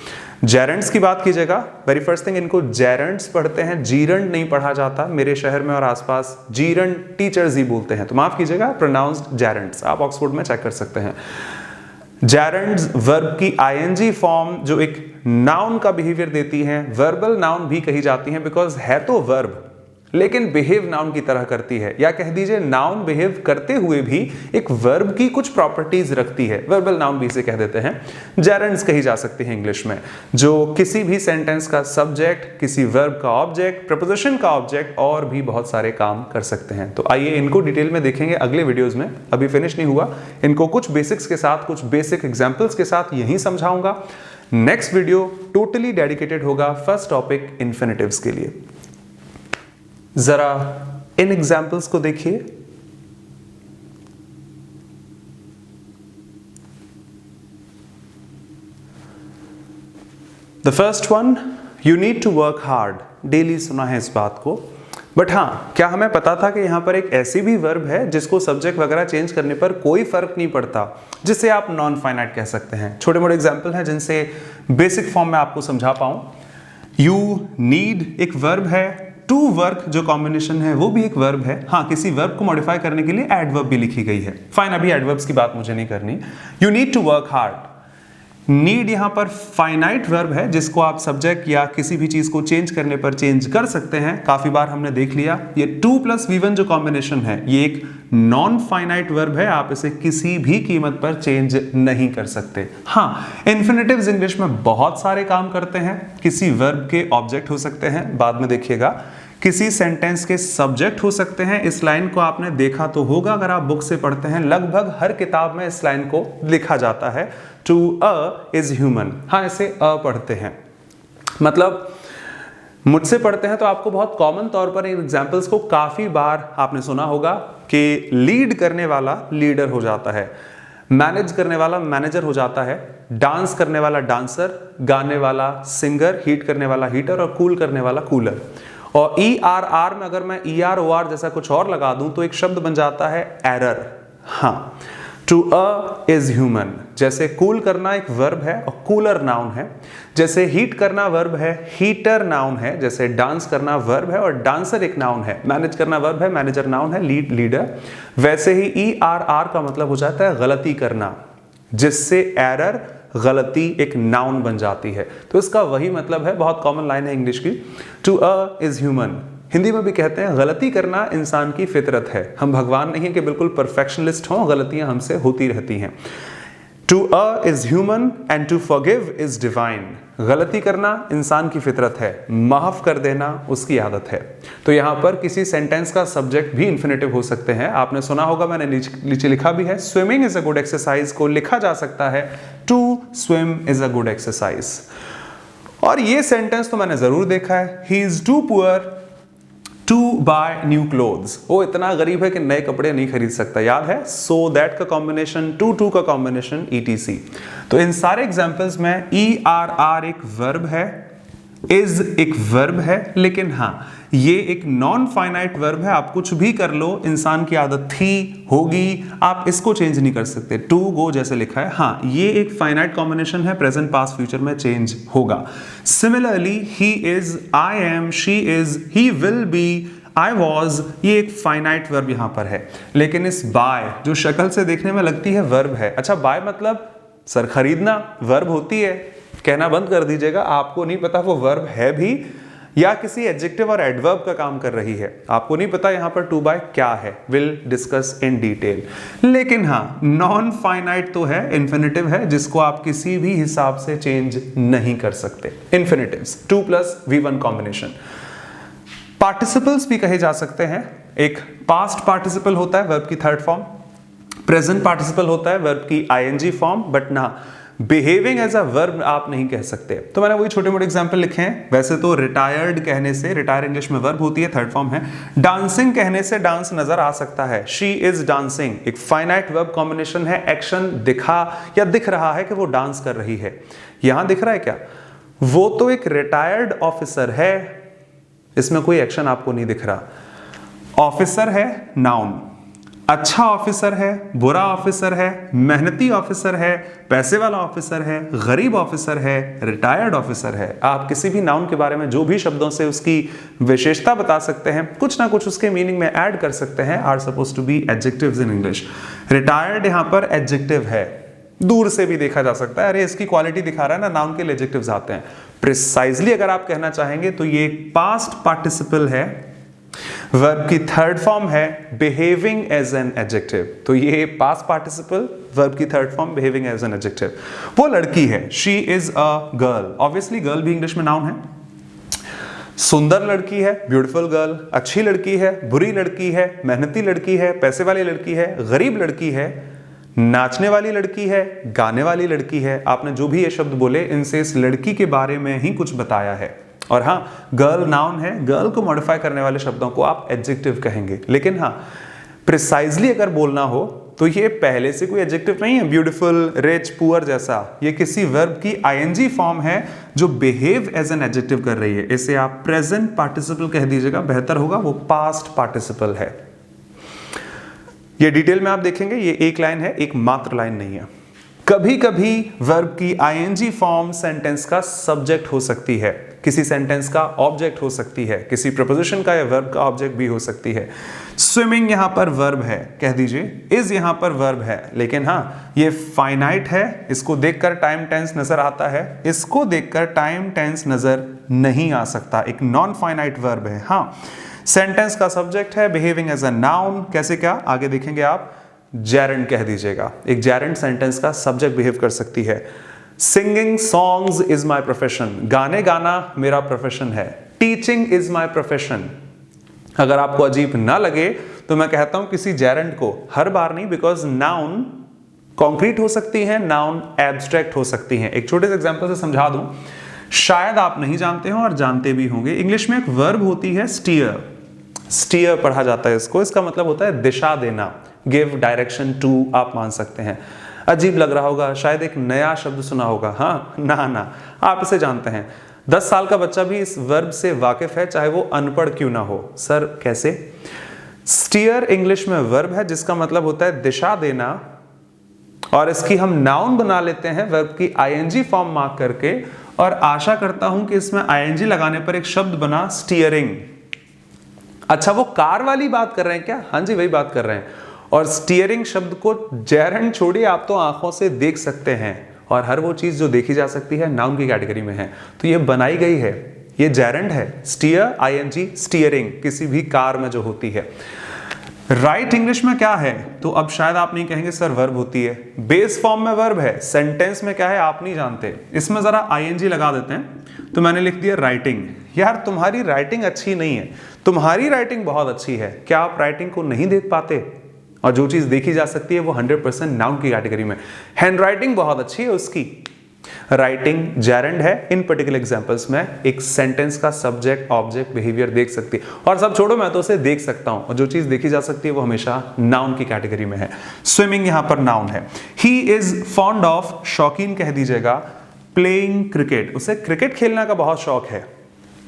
जेरेंड्स की बात कीजिएगा, वेरी फर्स्ट थिंग इनको जेरेंड्स पढ़ते हैं, जीरंड नहीं पढ़ा जाता। मेरे शहर में और आसपास जीरंड टीचर्स ही बोलते हैं, तो माफ कीजिएगा, प्रोनाउंस्ड जेरेंड्स। आप ऑक्सफोर्ड में चेक कर सकते हैं। जेरेंड्स वर्ब की आईएनजी फॉर्म जो एक नाउन का बिहेवियर देती है, वर्बल नाउन भी कही जाती है, बिकॉज है तो वर्ब लेकिन बिहेव नाउन की तरह करती है, या कह दीजिए नाउन बिहेव करते हुए भी एक वर्ब की कुछ प्रॉपर्टीज रखती है, वर्बल नाउन भी इसे कह देते हैं। जेरेंड्स कही जा सकती है इंग्लिश में, जो किसी भी सेंटेंस का सब्जेक्ट, किसी वर्ब का ऑब्जेक्ट, प्रपोजिशन का ऑब्जेक्ट और भी बहुत सारे काम कर सकते हैं। तो आइए इनको डिटेल में देखेंगे अगले वीडियोज में, अभी फिनिश नहीं हुआ। इनको कुछ बेसिक्स के साथ, कुछ बेसिक एग्जाम्पल्स के साथ यही समझाऊंगा। नेक्स्ट वीडियो टोटली डेडिकेटेड होगा फर्स्ट टॉपिक इन्फिनेटिव्स के लिए। जरा इन एग्जाम्पल्स को देखिए। The first one, you need to work hard. Daily सुना है इस बात को। बट हाँ, क्या हमें पता था कि यहाँ पर एक ऐसी भी वर्ब है जिसको सब्जेक्ट वगैरह चेंज करने पर कोई फर्क नहीं पड़ता, जिसे आप नॉन फाइनाइट कह सकते हैं। छोटे मोटे एग्जाम्पल हैं जिनसे बेसिक फॉर्म में आपको समझा पाऊं। यू नीड एक वर्ब है, टू वर्क जो कॉम्बिनेशन है वो भी एक वर्ब है। हाँ, किसी वर्ब को मॉडिफाई करने के लिए एडवर्ब भी लिखी गई है। फाइन, अभी एडवर्ब्स की बात मुझे नहीं करनी। You need to work hard. Need यहां पर फाइनाइट वर्ब है जिसको आप सब्जेक्ट या किसी भी चीज को चेंज करने पर चेंज कर सकते हैं। काफी बार हमने देख लिया। ये 2 + V1 जो कॉम्बिनेशन है ये एक नॉन फाइनाइट वर्ब है, आप इसे किसी भी कीमत पर चेंज नहीं कर सकते। हाँ, इन्फिनेटिव्स इंग्लिश में बहुत सारे काम करते हैं। किसी वर्ब के ऑब्जेक्ट हो सकते हैं, बाद में देखिएगा। किसी सेंटेंस के सब्जेक्ट हो सकते हैं। इस लाइन को आपने देखा तो होगा अगर आप बुक से पढ़ते हैं, लगभग हर किताब में इस लाइन को लिखा जाता है, टू अ इज ह्यूमन। हाँ, इसे अ पढ़ते हैं, मतलब मुझसे पढ़ते हैं तो आपको बहुत कॉमन तौर पर इन एग्जाम्पल्स को काफी बार आपने सुना होगा कि लीड करने वाला लीडर हो जाता है, मैनेज करने वाला मैनेजर हो जाता है, डांस करने वाला डांसर, गाने वाला सिंगर, हीट करने वाला हीटर और कूल करने वाला कूलर। और ERR में अगर मैं EROR जैसा कुछ और लगा दूं तो एक शब्द बन जाता है एरर। हाँ, टू अ इज ह्यूमन। जैसे कूल करना एक वर्ब है और कूलर नाउन है, जैसे हीट करना वर्ब है, हीटर नाउन है, जैसे डांस करना वर्ब है और डांसर एक नाउन है, मैनेज करना वर्ब है, मैनेजर नाउन है, लीड लीडर। वैसे ही ERR का मतलब हो जाता है गलती करना, जिससे एरर गलती एक नाउन बन जाती है। तो इसका वही मतलब है, बहुत कॉमन लाइन है इंग्लिश की, to err is human. Hindi में भी कहते हैं गलती करना इंसान की फितरत है। हम भगवान नहीं है कि बिल्कुल परफेक्शनिस्ट हों, गलतियां हमसे होती रहती हैं। To err is human and to forgive is divine. गलती करना इंसान की फितरत है, माफ कर देना उसकी आदत है। तो यहां पर किसी सेंटेंस का सब्जेक्ट भी इंफिनिटिव हो सकते हैं। आपने सुना होगा, मैंने नीचे लिखा भी है, swimming is a good exercise को लिखा जा सकता है to swim is a good exercise. और ये सेंटेंस तो मैंने जरूर देखा है, he is too poor to buy new clothes. वो इतना गरीब है कि नए कपड़े नहीं खरीद सकता। याद है, सो दैट का कॉम्बिनेशन, टू का कॉम्बिनेशन ETC। तो इन सारे एग्जांपल्स में ERR एक वर्ब है, इज एक वर्ब है, लेकिन हाँ, ये एक नॉन फाइनाइट वर्ब है। आप कुछ भी कर लो, इंसान की आदत थी, होगी, आप इसको चेंज नहीं कर सकते। टू गो जैसे लिखा है। हाँ, ये एक फाइनाइट कॉम्बिनेशन है, प्रेजेंट पास्ट फ्यूचर में चेंज होगा। Similarly, he is, I am, she is, he will be, I was, ये एक फाइनाइट वर्ब यहां पर है। लेकिन इस बाय, जो शक्ल से देखने में लगती है वर्ब है, अच्छा बाय मतलब सर खरीदना वर्ब होती है, कहना बंद कर दीजिएगा। आपको नहीं पता वो वर्ब है भी या किसी एडजेक्टिव और एडवर्ब का काम कर रही है। आपको नहीं पता यहां पर टू बाय क्या है, विल डिस्कस इन डिटेल। लेकिन हाँ, नॉन फाइनाइट तो है, इन्फिनिटिव है, जिसको आप किसी भी हिसाब से चेंज नहीं कर सकते। इन्फिनिटिव्स 2 + V1 कॉम्बिनेशन। पार्टिसिपल्स भी कहे जा सकते हैं। एक पास्ट पार्टिसिपल होता है वर्ब की थर्ड फॉर्म, प्रेजेंट पार्टिसिपल होता है वर्ब की ING फॉर्म, बट ना बिहेविंग एज अ वर्ब आप नहीं कह सकते। तो मैंने वही छोटे मोटे एग्जांपल लिखे हैं। वैसे तो रिटायर्ड कहने से, रिटायर इंग्लिश में वर्ब होती है, थर्ड फॉर्म है। डांसिंग कहने से डांस नजर आ सकता है, शी इज डांसिंग, एक फाइनाइट वर्ब कॉम्बिनेशन है। एक्शन दिखा या दिख रहा है कि वो डांस कर रही है। यहां दिख रहा है क्या? वो तो एक रिटायर्ड ऑफिसर है, इसमें कोई एक्शन आपको नहीं दिख रहा। ऑफिसर है नाउन, अच्छा ऑफिसर है, बुरा ऑफिसर है, मेहनती ऑफिसर है, पैसे वाला ऑफिसर है, गरीब ऑफिसर है, रिटायर्ड ऑफिसर है। आप किसी भी नाउन के बारे में जो भी शब्दों से उसकी विशेषता बता सकते हैं, कुछ ना कुछ उसके मीनिंग में ऐड कर सकते हैं, are suppose to be adjectives in English. Retired यहां पर एडजेक्टिव है, दूर से भी देखा जा सकता है, अरे इसकी क्वालिटी दिखा रहा है ना, नाउन के लिए एडजेक्टिव्स आते हैं। प्रिसाइजली अगर आप कहना चाहेंगे तो ये पास्ट पार्टिसिपल है, वर्ब की थर्ड फॉर्म है, बिहेविंग एज एन एडजेक्टिव। तो ये पास्ट पार्टिसिपल, वर्ब की third form, behaving as an adjective. वो लड़की है, she is a girl. Obviously girl भी इंग्लिश में नाउन है। सुंदर लड़की है, ब्यूटीफुल गर्ल। अच्छी लड़की है, बुरी लड़की है, मेहनती लड़की है, पैसे वाली लड़की है, गरीब लड़की है, नाचने वाली लड़की है, गाने वाली लड़की है। आपने जो भी ये शब्द बोले, इनसे इस लड़की के बारे में ही कुछ बताया है। और हाँ, गर्ल नाउन है, गर्ल को मॉडिफाई करने वाले शब्दों को आप एडजेक्टिव कहेंगे। लेकिन हाँ, प्रिसाइजली अगर बोलना हो तो ये पहले से कोई एडजेक्टिव नहीं है, ब्यूटीफुल, रिच, पुअर जैसा। ये किसी वर्ब की आईएनजी फॉर्म है जो बिहेव एज एन एडजेक्टिव कर रही है। इसे आप प्रेजेंट पार्टिसिपल कह दीजिएगा, बेहतर होगा, वो पास्ट पार्टिसिपल है। ये डिटेल में आप देखेंगे, ये एक लाइन है, एक मात्र लाइन नहीं है। कभी कभी वर्ब की आईएनजी फॉर्म सेंटेंस का सब्जेक्ट हो सकती है, किसी सेंटेंस का ऑब्जेक्ट हो सकती है, किसी प्रपोजिशन का या वर्ब का ऑब्जेक्ट भी हो सकती है। स्विमिंग यहां पर वर्ब है, कह दीजिए इज यहां पर वर्ब है, लेकिन हाँ ये फाइनाइट है, इसको देखकर टाइम टेंस नजर आता है, इसको देखकर टाइम टेंस नजर नहीं आ सकता, एक नॉन फाइनाइट वर्ब है। हाँ, सेंटेंस का सब्जेक्ट है, बिहेविंग एज अ नाउन, कैसे क्या आगे देखेंगे आप, जेरेंड कह दीजिएगा, एक जेरेंड सेंटेंस का सब्जेक्ट बिहेव कर सकती है। Singing songs is my profession, गाने गाना मेरा प्रोफेशन है। टीचिंग इज माई प्रोफेशन, अगर आपको अजीब ना लगे तो मैं कहता हूं किसी जेरेंड को, हर बार नहीं, बिकॉज नाउन कॉन्क्रीट हो सकती है, नाउन एब्स्ट्रैक्ट हो सकती है। एक छोटे से एग्जांपल से समझा दूं, शायद आप नहीं जानते हो और जानते भी होंगे, इंग्लिश में एक वर्ब होती है स्टीयर, स्टीयर पढ़ा जाता है इसको, इसका मतलब होता है दिशा देना, गिव डायरेक्शन टू आप मान सकते हैं। अजीब लग रहा होगा, शायद एक नया शब्द सुना होगा, हाँ ना आप इसे जानते हैं। 10 साल का बच्चा भी इस वर्ब से वाकिफ है, चाहे वो अनपढ़ क्यों ना हो। सर कैसे? स्टीयर इंग्लिश में वर्ब है जिसका मतलब होता है दिशा देना, और इसकी हम नाउन बना लेते हैं वर्ब की आईएनजी फॉर्म मार्क करके, और आशा करता हूं कि इसमें आईएनजी लगाने पर एक शब्द बना स्टीयरिंग। अच्छा, वो कार वाली बात कर रहे हैं क्या? हाँ जी, वही बात कर रहे हैं। और स्टीयरिंग शब्द को जेरेंड छोड़िए, आप तो आंखों से देख सकते हैं, और हर वो चीज जो देखी जा सकती है नाउन की कैटेगरी में है, तो ये बनाई गई है, ये जेरेंड है। स्टीयर आईएनजी, स्टीयरिंग किसी भी कार में जो होती है। राइट इंग्लिश में क्या है? तो अब शायद आप नहीं कहेंगे सर वर्ब होती है, बेस फॉर्म में वर्ब है, सेंटेंस में क्या है आप नहीं जानते, इसमें जरा आईएनजी लगा देते हैं, तो मैंने लिख दिया राइटिंग। यार तुम्हारी राइटिंग अच्छी नहीं है, तुम्हारी राइटिंग बहुत अच्छी है, क्या आप राइटिंग को नहीं देख पाते? और जो चीज देखी जा सकती है वो 100% नाउन की कैटेगरी में। हैंड राइटिंग बहुत अच्छी है उसकी, राइटिंग जेरेंड है। इन पर्टिकुलर एग्जांपल्स में एक सेंटेंस का सब्जेक्ट ऑब्जेक्ट बिहेवियर देख सकती है, और सब छोड़ो, मैं तो उसे देख सकता हूं, और जो चीज देखी जा सकती है वो हमेशा नाउन की कैटेगरी में है। स्विमिंग यहां पर नाउन है। ही इज फॉन्ड ऑफ, शौकीन कह दीजिएगा, प्लेइंग क्रिकेट, उसे क्रिकेट खेलने का बहुत शौक है।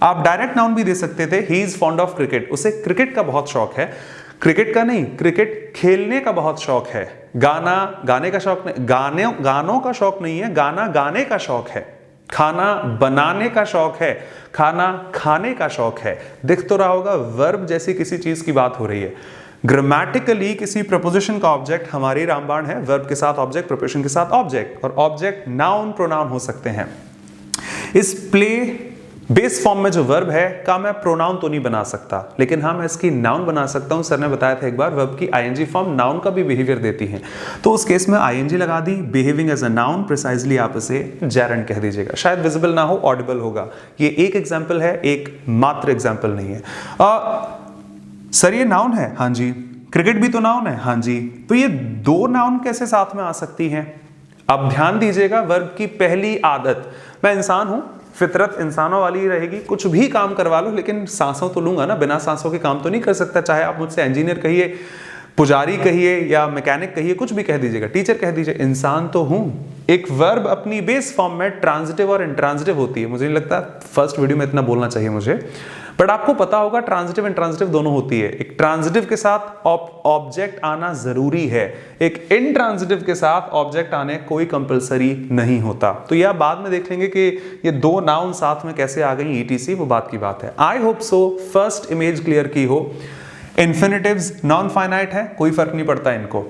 आप डायरेक्ट नाउन भी दे सकते थे, he is fond of cricket, उसे क्रिकेट का बहुत शौक है, क्रिकेट का नहीं, क्रिकेट खेलने का बहुत शौक है। गाना गाने का शौक नहीं, गानों का शौक नहीं है, गाना गाने का शौक है। खाना बनाने का शौक है, खाना खाने का शौक है। दिख तो रहा होगा वर्ब जैसी किसी चीज की बात हो रही है। ग्रामेटिकली किसी प्रपोजिशन का ऑब्जेक्ट हमारी रामबाण है, वर्ब के साथ ऑब्जेक्ट, प्रपोजिशन के साथ ऑब्जेक्ट, और ऑब्जेक्ट नाउन प्रोनाउन हो सकते हैं। इस प्ले बेस फॉर्म में जो वर्ब है का मैं प्रोनाउन तो नहीं बना सकता, लेकिन हाँ मैं इसकी नाउन बना सकता हूं। सर ने बताया था एक बार वर्ब की आईएनजी फॉर्म नाउन का भी बिहेवियर देती है, तो उस केस में आईएनजी लगा दी, behaving as a noun, precisely आप इसे जेरेंड कह दीजिएगा। शायद विजिबल ना हो, ऑडिबल होगा। ये एक एग्जाम्पल है, एक मात्र एग्जाम्पल नहीं है। सर ये नाउन है, हाँ जी। क्रिकेट भी तो नाउन है, हाँ जी। तो ये दो नाउन कैसे साथ में आ सकती हैं? अब ध्यान दीजिएगा, वर्ब की पहली आदत, मैं इंसान हूं, फितरत इंसानों वाली ही रहेगी, कुछ भी काम करवा लो, लेकिन सांसों तो लूंगा ना, बिना सांसों के काम तो नहीं कर सकता। चाहे आप मुझसे इंजीनियर कहिए, पुजारी कहिए, या मैकेनिक कहिए, कुछ भी कह दीजिएगा, टीचर कह दीजिए, इंसान तो हूं। एक वर्ब अपनी बेस फॉर्म में ट्रांजिटिव और इंट्रांजिटिव होती है। मुझे नहीं लगता फर्स्ट वीडियो में इतना बोलना चाहिए मुझे, बट आपको पता होगा ट्रांजिटिव इंट्रांजिटिव दोनों होती है। एक ट्रांजिटिव के साथ ऑब्जेक्ट आना जरूरी है, एक इंट्रांजिटिव के साथ ऑब्जेक्ट आने कोई कंपलसरी नहीं होता। तो यह बाद में देख लेंगे कि ये दो नाउन साथ में कैसे आ गई, ईटीसी, वो बात की बात है। I hope so first image clear की हो। इन्फिनिटिव्स नॉन फाइनाइट है, कोई फर्क नहीं पड़ता इनको।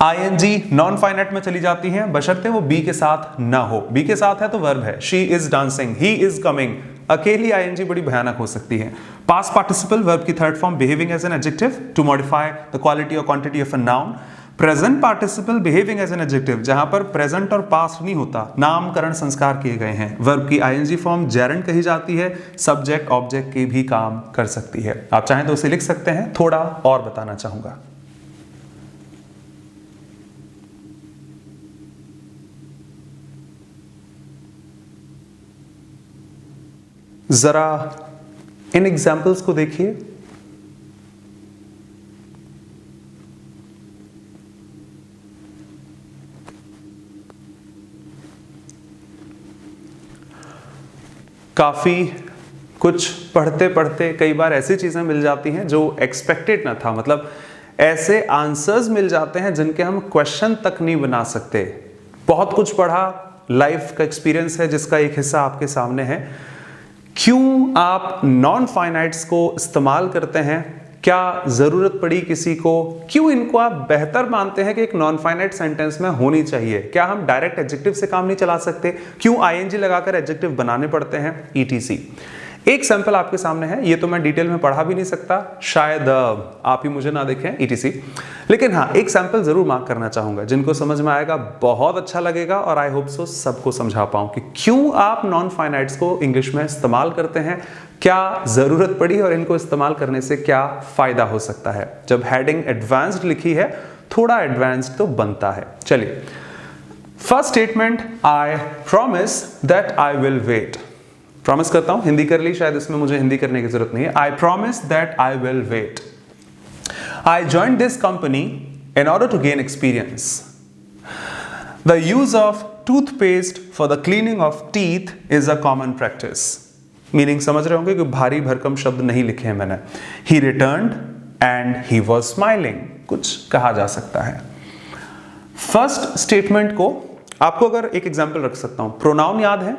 आईएनजी नॉन फाइनाइट में चली जाती है, बशर्ते वो बी के साथ ना हो। बी के साथ है तो वर्ब है, she is dancing, he is coming. अकेली आईएनजी बड़ी भयानक हो सकती है। पास्ट पार्टिसिपल वर्ब की third form, behaving as an adjective to modify the quality और quantity of a noun. Present participle behaving as an adjective, जहां पर प्रेजेंट और पास्ट नहीं होता, नामकरण संस्कार किए गए हैं। वर्ब की आईएनजी फॉर्म जेरेंड कही जाती है, सब्जेक्ट ऑब्जेक्ट के भी काम कर सकती है। आप चाहें तो उसे लिख सकते हैं, थोड़ा और बताना चाहूंगा। जरा इन एग्जाम्पल्स को देखिए। काफ़ी कुछ पढ़ते पढ़ते कई बार ऐसी चीज़ें मिल जाती हैं जो एक्सपेक्टेड ना था, मतलब ऐसे आंसर्स मिल जाते हैं जिनके हम क्वेश्चन तक नहीं बना सकते। बहुत कुछ पढ़ा, लाइफ का एक्सपीरियंस है जिसका एक हिस्सा आपके सामने है। क्यों आप नॉन फाइनाइट्स को इस्तेमाल करते हैं, क्या ज़रूरत पड़ी किसी को, क्यों इनको आप बेहतर मानते हैं कि एक नॉन फाइनाइट सेंटेंस में होनी चाहिए, क्या हम डायरेक्ट एडजेक्टिव से काम नहीं चला सकते, क्यों आईएनजी लगाकर एडजेक्टिव बनाने पड़ते हैं, ईटीसी। एक सैंपल आपके सामने है, ये तो मैं डिटेल में पढ़ा भी नहीं सकता, शायद आप ही मुझे ना देखें ईटीसी, लेकिन हाँ एक सैंपल जरूर मार्क करना चाहूंगा। जिनको समझ में आएगा बहुत अच्छा लगेगा और आई होप सो सबको समझा पाऊं कि क्यों आप नॉन फाइनाइट्स को इंग्लिश में इस्तेमाल करते हैं, क्या जरूरत पड़ी और इनको इस्तेमाल करने से क्या फायदा हो सकता है। जब हेडिंग एडवांस्ड लिखी है, थोड़ा एडवांस्ड तो बनता है। चलिए, first statement, I promise that I will wait. Promise करता हूं, हिंदी कर ली, शायद इसमें मुझे हिंदी करने की जरूरत नहीं है। I promise that I will wait. I joined this company in order to gain experience. The use of toothpaste for the cleaning of teeth is a common practice. Meaning समझ रहे होंगे कि भारी भरकम शब्द नहीं लिखे हैं मैंने। ही returned and he was smiling, कुछ कहा जा सकता है। फर्स्ट स्टेटमेंट को आपको अगर एक एग्जाम्पल रख सकता हूं, प्रोनाउन याद है,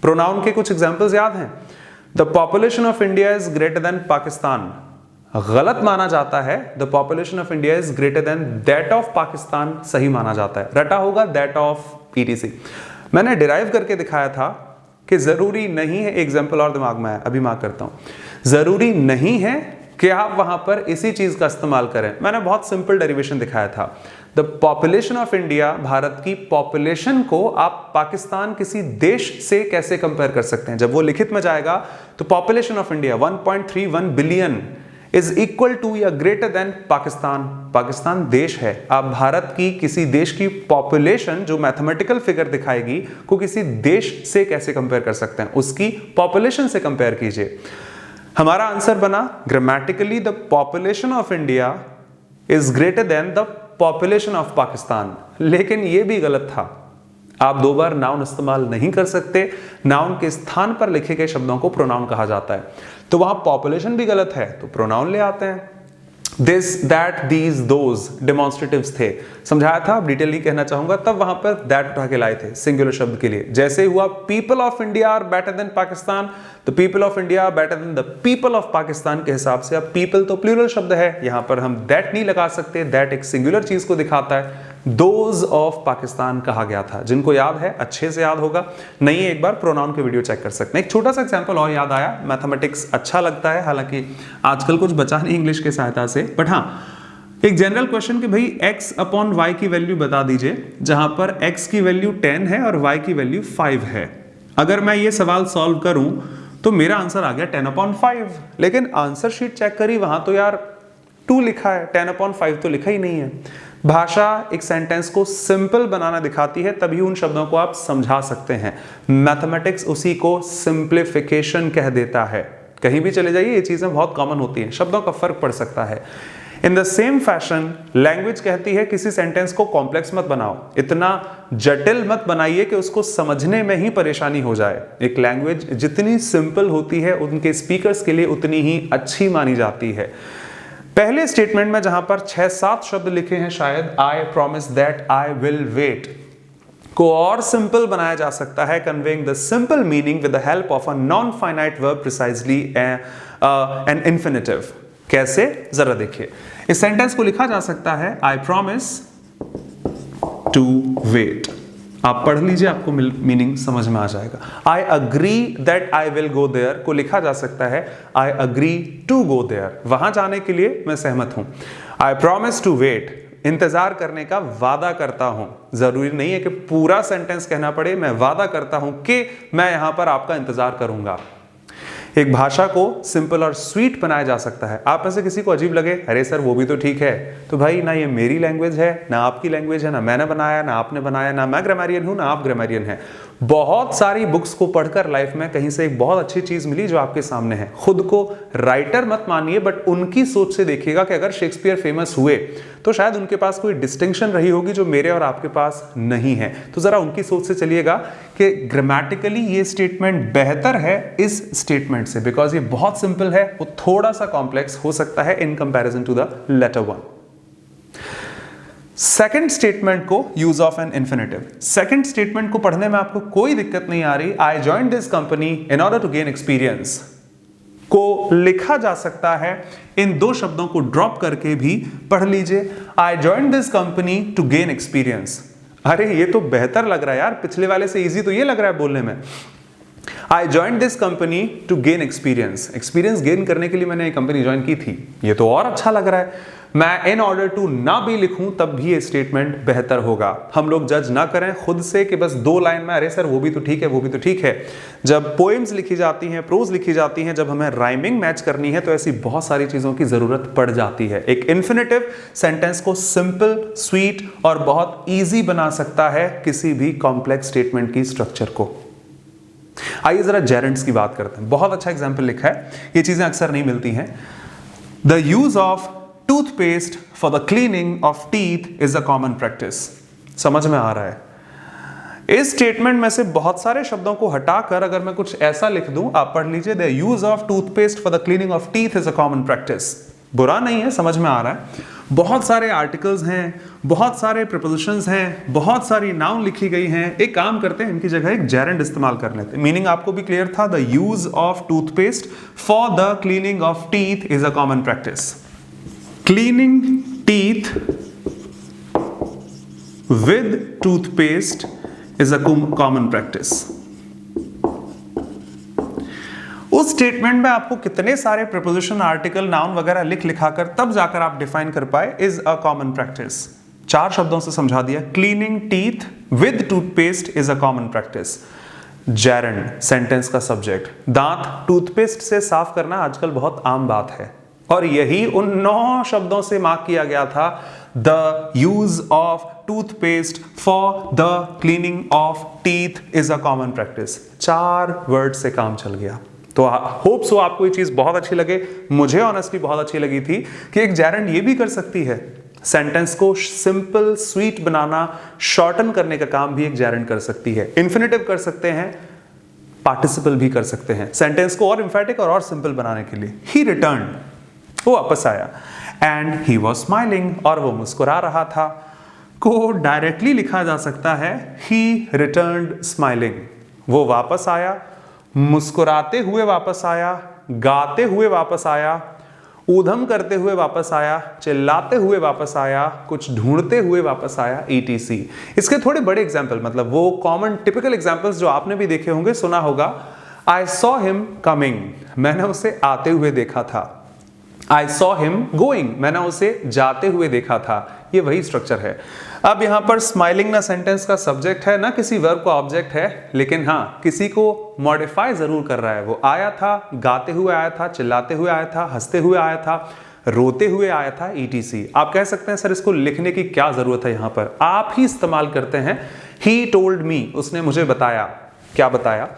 प्रोनाउन के कुछ एग्जाम्पल्स याद हैं। The population of India is greater than Pakistan, गलत माना जाता है। The population of India is greater than that of Pakistan सही माना जाता है। रटा होगा दैट ऑफ ईटीसी। मैंने डिराइव करके दिखाया था कि जरूरी नहीं है, एग्जाम्पल और दिमाग में आया, अभी मार्क करता हूं, जरूरी नहीं है कि आप वहां पर इसी चीज का इस्तेमाल करें। मैंने बहुत सिंपल डेरिवेशन दिखाया था। The population of India, Bharat की पॉपुलेशन को आप पाकिस्तान किसी देश से कैसे कंपेयर कर सकते हैं। जब वो लिखित में जाएगा तो population of India 1.31 billion is equal to या ग्रेटर देन पाकिस्तान। पाकिस्तान देश है, आप भारत की किसी देश की पॉपुलेशन जो मैथमेटिकल फिगर दिखाएगी को किसी देश से कैसे कंपेयर कर सकते हैं, उसकी पॉपुलेशन से कंपेयर कीजिए। हमारा आंसर बना grammatically the population of India is greater than the population of Pakistan, लेकिन यह भी गलत था। आप दो बार नाउन इस्तेमाल नहीं कर सकते। नाउन के स्थान पर लिखे गए शब्दों को प्रोनाउन कहा जाता है। तो वहां पॉपुलेशन भी गलत है तो प्रोनाउन ले आते हैं। दिस, दैट, दीज, दोज डेमोन्स्ट्रेटिव्स थे, समझाया था, अब डिटेल नहीं कहना चाहूंगा। तब वहां पर दैट उठा के लाए थे सिंगुलर शब्द के लिए। जैसे हुआ people of India are better than Pakistan, तो people of India are better than the people of Pakistan के हिसाब से अब पीपल तो प्लूरल शब्द है, यहां पर हम दैट नहीं लगा सकते। दैट एक सिंगुलर चीज को दिखाता है। दोज ऑफ पाकिस्तान कहा गया था। जिनको याद है अच्छे से याद होगा, नहीं एक बार प्रोनाउन के वीडियो चेक कर सकते हैं। एक छोटा सा एग्जांपल और याद आया, मैथमेटिक्स अच्छा लगता है, हालांकि आजकल कुछ बचा नहीं इंग्लिश के सहायता से, बट हाँ एक जनरल क्वेश्चन कि भाई x अपॉन y की वैल्यू बता दीजिए, जहां पर x की वैल्यू 10 है और y की वैल्यू 5 है। अगर मैं ये सवाल सॉल्व करूं तो मेरा आंसर आ गया 10/5, लेकिन आंसर शीट चेक करी वहां तो यार 2 लिखा है, 10/5 तो लिखा ही नहीं है। भाषा एक सेंटेंस को सिंपल बनाना दिखाती है, तभी उन शब्दों को आप समझा सकते हैं। मैथमेटिक्स उसी को सिंप्लीफिकेशन कह देता है। कहीं भी चले जाइए ये चीजें बहुत कॉमन होती हैं, शब्दों का फर्क पड़ सकता है। In the same fashion language कहती है किसी सेंटेंस को कॉम्प्लेक्स मत बनाओ, इतना जटिल मत बनाइए कि उसको समझने में ही परेशानी हो जाए। एक लैंग्वेज जितनी सिंपल होती है उनके स्पीकर्स के लिए उतनी ही अच्छी मानी जाती है। पहले स्टेटमेंट में जहां पर 6-7 शब्द लिखे हैं शायद, I promise that I will wait, को और सिंपल बनाया जा सकता है, conveying the simple meaning with the help of a non finite verb, precisely an infinitive. कैसे, जरा देखिए। इस सेंटेंस को लिखा जा सकता है आई प्रॉमिस टू वेट। आप पढ़ लीजिए, आपको मीनिंग समझ में आ जाएगा। I agree that I will go there को लिखा जा सकता है I agree to go there, वहां जाने के लिए मैं सहमत हूं। आई प्रॉमिस टू वेट, इंतजार करने का वादा करता हूं। जरूरी नहीं है कि पूरा सेंटेंस कहना पड़े, मैं वादा करता हूं कि मैं यहां पर आपका इंतजार करूंगा। एक भाषा को सिंपल और स्वीट बनाया जा सकता है। आप में से किसी को अजीब लगे, अरे सर वो भी तो ठीक है, तो भाई ना ये मेरी लैंग्वेज है, ना आपकी लैंग्वेज है, ना मैंने बनाया, ना आपने बनाया, ना मैं ग्रामरियन हूं, ना आप ग्रामरियन हैं। बहुत सारी बुक्स को पढ़कर लाइफ में कहीं से एक बहुत अच्छी चीज मिली जो आपके सामने है। खुद को राइटर मत मानिए, बट उनकी सोच से देखिएगा कि अगर शेक्सपियर फेमस हुए तो शायद उनके पास कोई डिस्टिंक्शन रही होगी जो मेरे और आपके पास नहीं है। तो जरा उनकी सोच से चलिएगा कि ग्रामेटिकली ये स्टेटमेंट बेहतर है इस स्टेटमेंट से, बिकॉज ये बहुत सिंपल है, वो थोड़ा सा कॉम्प्लेक्स हो सकता है in comparison to the latter one. Second statement को use of an infinitive. Second statement को पढ़ने में आपको कोई दिक्कत नहीं आ रही। I joined this company in order to gain experience को लिखा जा सकता है इन दो शब्दों को ड्रॉप करके भी पढ़ लीजिए, I joined this company to gain experience. अरे ये तो बेहतर लग रहा है यार, पिछले वाले से इजी तो ये लग रहा है बोलने में। I join this company to gain experience, experience gain करने के लिए मैंने ये कंपनी ज्वाइन की थी, ये तो और अच्छा लग रहा है। मैं इन ऑर्डर टू ना भी लिखूं तब भी ये स्टेटमेंट बेहतर होगा। हम लोग जज ना करें खुद से कि बस दो लाइन में अरे सर वो भी तो ठीक है, वो भी तो ठीक है। जब पोएम्स लिखी जाती हैं, प्रोज लिखी जाती हैं, जब हमें राइमिंग मैच करनी है तो ऐसी बहुत सारी चीजों की जरूरत पड़ जाती है। एक इन्फिनिटिव सेंटेंस को सिंपल, स्वीट और बहुत ईजी बना सकता है किसी भी कॉम्प्लेक्स स्टेटमेंट की स्ट्रक्चर को। आइए जरा जेरेंट्स की बात करते हैं। बहुत अच्छा एग्जाम्पल लिखा है, ये चीजें अक्सर नहीं मिलती हैं। The use of toothpaste for the cleaning of teeth is a common practice. समझ में आ रहा है? इस स्टेटमेंट में से बहुत सारे शब्दों को हटाकर अगर मैं कुछ ऐसा लिख दूं, आप पढ़ लीजिए, the use of toothpaste for the cleaning of teeth is a common practice. बुरा नहीं है, समझ में आ रहा है। बहुत सारे आर्टिकल्स हैं, बहुत सारे प्रीपोजिशंस हैं, बहुत सारी नाउन लिखी गई हैं। एक काम करते हैं, इनकी जगह एक जेरेंड इस्तेमाल कर लेते हैं। मीनिंग आपको भी क्लियर था, the use of toothpaste for the cleaning of teeth is a common practice. Cleaning teeth with toothpaste is a common practice. उस स्टेटमेंट में आपको कितने सारे प्रीपोजिशन, आर्टिकल, नाउन वगैरह लिखाकर तब जाकर आप डिफाइन कर पाए इज अ कॉमन प्रैक्टिस। चार शब्दों से समझा दिया। Cleaning teeth with toothpaste is a common practice. Gerund sentence का सब्जेक्ट। दांत टूथपेस्ट से साफ करना आजकल बहुत आम बात है और यही उन 9 शब्दों से मार्क किया गया था। The use of toothpaste for the cleaning of teeth is a common practice. 4 word से काम चल गया। तो होप सो आपको ये चीज बहुत अच्छी लगे। मुझे ऑनेस्टली बहुत अच्छी लगी थी कि एक जेरेंड ये भी कर सकती है। सेंटेंस को सिंपल, स्वीट बनाना, शॉर्टन करने का काम भी एक जेरेंड कर सकती है। इन्फिनिटिव कर सकते हैं, पार्टिसिपल भी कर सकते हैं, सेंटेंस को और एम्फैटिक और सिंपल बनाने के लिए। ही रिटर्न्ड, वो वापस आया, एंड ही वॉज स्माइलिंग, और वो मुस्कुरा रहा था, को डायरेक्टली लिखा जा सकता है ही रिटर्न्ड स्माइलिंग। वो वापस आया, मुस्कुराते हुए वापस आया, गाते हुए वापस आया, ऊधम करते हुए वापस आया, चिल्लाते हुए वापस आया, कुछ ढूंढते हुए वापस आया, etc। इसके थोड़े बड़े एग्जाम्पल, मतलब वो कॉमन टिपिकल एग्जाम्पल्स जो आपने भी देखे होंगे, सुना होगा। आई सॉ हिम कमिंग, मैंने उसे आते हुए देखा था। I saw him going, मैंने उसे जाते हुए देखा था। ये वही स्ट्रक्चर है। अब यहां पर स्माइलिंग ना सेंटेंस का सब्जेक्ट है, ना किसी वर्ब का ऑब्जेक्ट है, लेकिन हाँ किसी को मॉडिफाई जरूर कर रहा है। वो आया था, गाते हुए आया था, चिल्लाते हुए आया था, हंसते हुए आया था, रोते हुए आया था, etc। आप कह सकते हैं सर इसको लिखने की क्या जरूरत है, यहां पर आप ही इस्तेमाल करते हैं। He told me, उसने मुझे बताया। क्या बताया?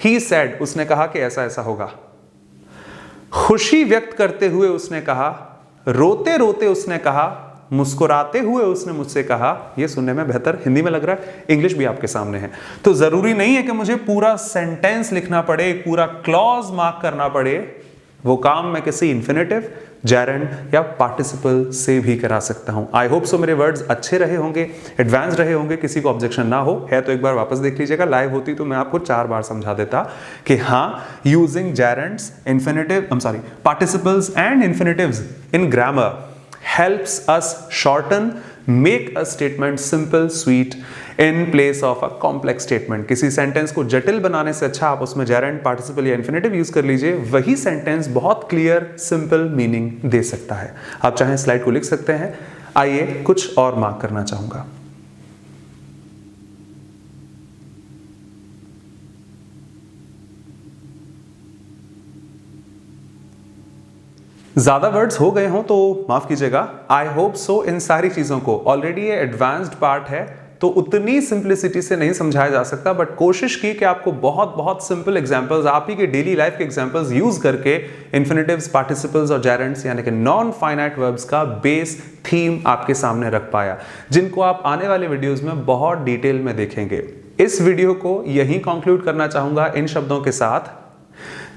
He said, उसने कहा कि ऐसा ऐसा होगा। खुशी व्यक्त करते हुए उसने कहा, रोते रोते उसने कहा, मुस्कुराते हुए उसने मुझसे कहा। यह सुनने में बेहतर हिंदी में लग रहा है, इंग्लिश भी आपके सामने है। तो जरूरी नहीं है कि मुझे पूरा सेंटेंस लिखना पड़े, पूरा क्लॉज मार्क करना पड़े। वो काम मैं किसी इन्फिनिटिव, जेरेंड या पार्टिसिपल से भी करा सकता हूं। आई होप सो मेरे वर्ड्स अच्छे रहे होंगे, एडवांस रहे होंगे, किसी को ऑब्जेक्शन ना हो। है तो एक बार वापस देख लीजिएगा, लाइव होती तो मैं आपको 4 बार समझा देता कि हाँ, using gerunds, participles and infinitives in grammar helps us shorten, make a statement simple, sweet in place of a complex statement। किसी सेंटेंस को जटिल बनाने से अच्छा आप उसमें जेरेंड, पार्टिसिपल या इन्फिनिटिव यूज कर लीजिए, वही सेंटेंस बहुत क्लियर, सिंपल मीनिंग दे सकता है। आप चाहें स्लाइड को लिख सकते हैं। आइए कुछ और मार्क करना चाहूंगा। ज्यादा वर्ड्स हो गए हों तो माफ कीजिएगा। आई होप सो इन सारी चीजों को, ऑलरेडी ये एडवांस्ड पार्ट है, तो उतनी सिंप्लिसिटी से नहीं समझाया जा सकता, बट कोशिश की कि आपको बहुत बहुत सिंपल एग्जांपल्स, आप ही के डेली लाइफ के एग्जांपल्स यूज करके इन्फिनेटिव्स, पार्टिसिपल्स और जेरेंड्स यानी कि नॉन फाइनाइट वर्ब्स का बेस थीम आपके सामने रख पाया, जिनको आप आने वाले वीडियोस में बहुत डिटेल में देखेंगे। इस वीडियो को यहीं कंक्लूड करना चाहूंगा इन शब्दों के साथ।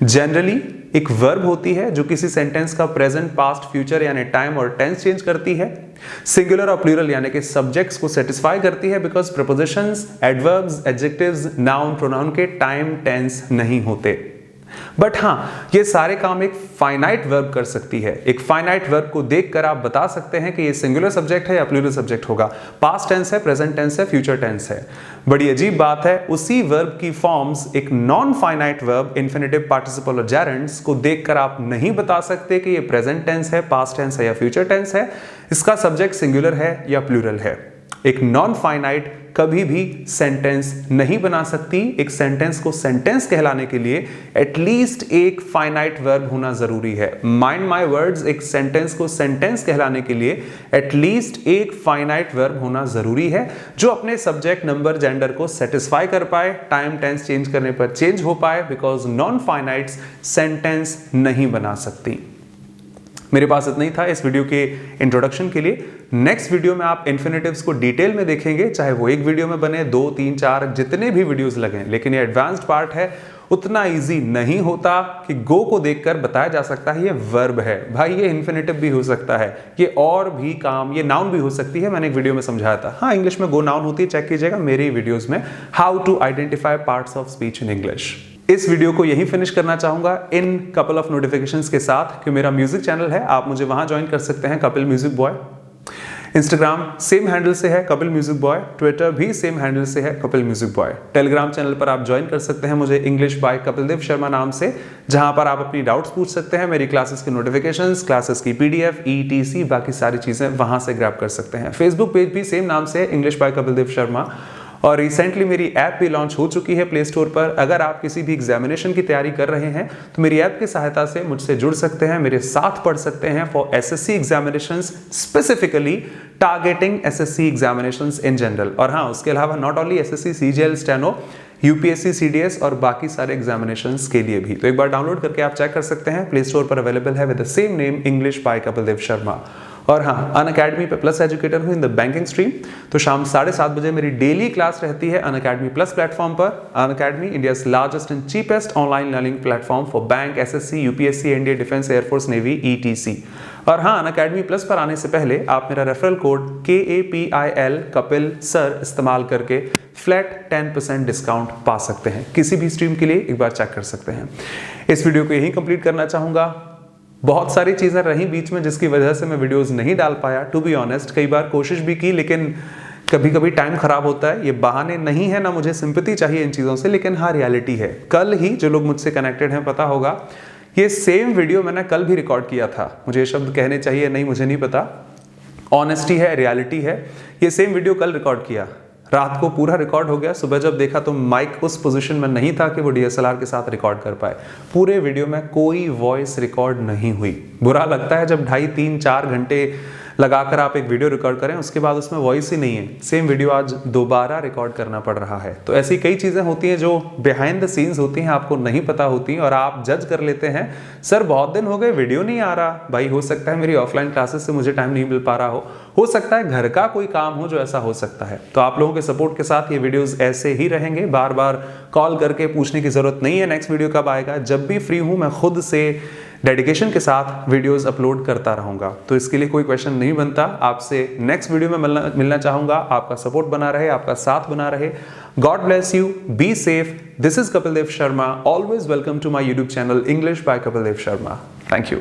जनरली एक वर्ब होती है जो किसी सेंटेंस का प्रेजेंट, पास्ट, फ्यूचर यानी टाइम और टेंस चेंज करती है। सिंगुलर और प्लूरल यानी कि सब्जेक्ट्स को सेटिस्फाई करती है, because prepositions, adverbs, adjectives, noun, pronoun के टाइम, टेंस नहीं होते। बट हाँ, ये सारे काम एक फाइनाइट वर्ब कर सकती है। एक फाइनाइट वर्ब को देखकर आप बता सकते हैं कि ये सिंगुलर सब्जेक्ट है या प्लूरल सब्जेक्ट होगा, पास्ट टेंस है, प्रेजेंट टेंस है, फ्यूचर टेंस है। बड़ी अजीब बात है, उसी वर्ब की फॉर्म्स एक non finite verb, infinitive, participle और जेरेंड्स को देखकर आप नहीं बता सकते कि ये प्रेजेंट टेंस है, पास्ट टेंस है या फ्यूचर टेंस है, इसका सब्जेक्ट सिंगुलर है या प्लूरल है। एक नॉन फाइनाइट कभी भी सेंटेंस नहीं बना सकती। एक सेंटेंस को सेंटेंस कहलाने के लिए एटलीस्ट एक फाइनाइट वर्ब होना जरूरी है। माइंड माय वर्ड्स, एक सेंटेंस को सेंटेंस कहलाने के लिए एटलीस्ट एक फाइनाइट वर्ब होना जरूरी है, जो अपने सब्जेक्ट, नंबर, जेंडर को सेटिस्फाई कर पाए, टाइम, टेंस चेंज करने पर चेंज हो पाए, बिकॉज नॉन फाइनाइट्स सेंटेंस नहीं बना सकती। मेरे पास इतना ही था इस वीडियो के इंट्रोडक्शन के लिए। नेक्स्ट वीडियो में आप इन्फिनेटिव्स को डिटेल में देखेंगे, चाहे वो एक वीडियो में बने, 2, 3, 4 जितने भी वीडियोस लगें। लेकिन ये एडवांस्ड पार्ट है, उतना इजी नहीं होता कि गो को देखकर बताया जा सकता है ये वर्ब है। भाई ये इन्फिनेटिव भी हो सकता है, ये और भी काम, ये नाउन भी हो सकती है। मैंने एक वीडियो में समझाया था। हाँ, इंग्लिश में गो नाउन होती है, चेक कीजिएगा मेरे ही वीडियोज में, how to identify parts of speech in English. इस वीडियो को यहीं फिनिश करना चाहूंगा इन कपल ऑफ नोटिफिकेशंस के साथ कि मेरा म्यूजिक चैनल है, आप मुझे वहां ज्वाइन कर सकते हैं, Kapil music boy. Instagram same handle से है कपिल म्यूजिक बॉय, ट्विटर भी सेम हैंडल से है Kapil music boy. Telegram channel पर आप ज्वाइन कर सकते हैं मुझे इंग्लिश बाय कपिल देव शर्मा नाम से, जहां पर आप अपनी डाउट्स पूछ सकते हैं, मेरी क्लासेस की नोटिफिकेशंस, क्लासेस की पीडीएफ, ETC, बाकी सारी चीजें वहां से ग्रैब कर सकते हैं। फेसबुक पेज भी सेम नाम से इंग्लिश बाय कपिल देव शर्मा, और रिसेंटली मेरी ऐप भी लॉन्च हो चुकी है प्ले स्टोर पर। अगर आप किसी भी एग्जामिनेशन की तैयारी कर रहे हैं तो मेरी ऐप की सहायता से मुझसे जुड़ सकते हैं, मेरे साथ पढ़ सकते हैं for SSC examinations, specifically targeting SSC examinations in general. और हाँ, उसके अलावा not only SSC, CGL, steno, UPSC, CDS और बाकी सारे एग्जामिनेशंस के लिए भी। तो एक बार डाउनलोड करके आप चेक कर सकते हैं, प्ले स्टोर पर अवेलेबल है with the same name, English by Kapil Dev Sharma. और हाँ, अनअकैडमी पे प्लस एजुकेटर हूँ इन द बैंकिंग स्ट्रीम। तो शाम 7:30 बजे मेरी डेली क्लास रहती है अनअकैडमी प्लस प्लेटफॉर्म पर। Unacademy India's largest and cheapest online learning platform for bank, SSC, UPSC, NDA, defence, air force, navy, ETC। और हाँ, अनअकैडमी प्लस पर आने से पहले आप मेरा referral code KAPIL Kapil sir इस्तेमाल करके फ्लैट 10% डिस्काउंट पा सकते हैं। किसी भी स्ट्रीम के लिए एक बार चेक कर सकते हैं। इस वीडियो को यहीं कंप्लीट करना चाहूंगा। बहुत सारी चीजें रही बीच में जिसकी वजह से मैं वीडियोस नहीं डाल पाया, टू बी ऑनेस्ट। कई बार कोशिश भी की, लेकिन कभी कभी टाइम खराब होता है। ये बहाने नहीं है, ना मुझे सिंपैथी चाहिए इन चीजों से, लेकिन हाँ, रियलिटी है। कल ही जो लोग मुझसे कनेक्टेड हैं पता होगा, ये सेम वीडियो मैंने कल भी रिकॉर्ड किया था। मुझे ये शब्द कहने चाहिए नहीं, मुझे नहीं पता, ऑनेस्टी है, रियलिटी है। ये सेम वीडियो कल रिकॉर्ड किया, रात को पूरा रिकॉर्ड हो गया। सुबह जब देखा तो माइक उस पोजीशन में नहीं था कि वो DSLR के साथ रिकॉर्ड कर पाए। पूरे वीडियो में कोई वॉइस रिकॉर्ड नहीं हुई। बुरा लगता है जब 2.5, 3, 4 घंटे लगाकर आप एक वीडियो रिकॉर्ड करें, उसके बाद उसमें वॉइस ही नहीं है। सेम वीडियो आज दोबारा रिकॉर्ड करना पड़ रहा है। तो ऐसी कई चीज़ें होती हैं जो बिहाइंड द सीन्स होती हैं, आपको नहीं पता होती, और आप जज कर लेते हैं, सर बहुत दिन हो गए वीडियो नहीं आ रहा। भाई हो सकता है मेरी ऑफलाइन क्लासेस से मुझे टाइम नहीं मिल पा रहा हो सकता है घर का कोई काम हो जो ऐसा हो सकता है। तो आप लोगों के सपोर्ट के साथ ये वीडियोस ऐसे ही रहेंगे। बार बार कॉल करके पूछने की जरूरत नहीं है नेक्स्ट वीडियो कब आएगा। जब भी फ्री हूं मैं खुद से डेडिकेशन के साथ वीडियोस अपलोड करता रहूंगा। तो इसके लिए कोई क्वेश्चन नहीं बनता। आपसे नेक्स्ट वीडियो में मिलना चाहूंगा। आपका सपोर्ट बना रहे, आपका साथ बना रहे। God bless you, be safe. This is Kapil Dev Sharma. Always welcome to my YouTube channel English by Kapil Dev Sharma. Thank you.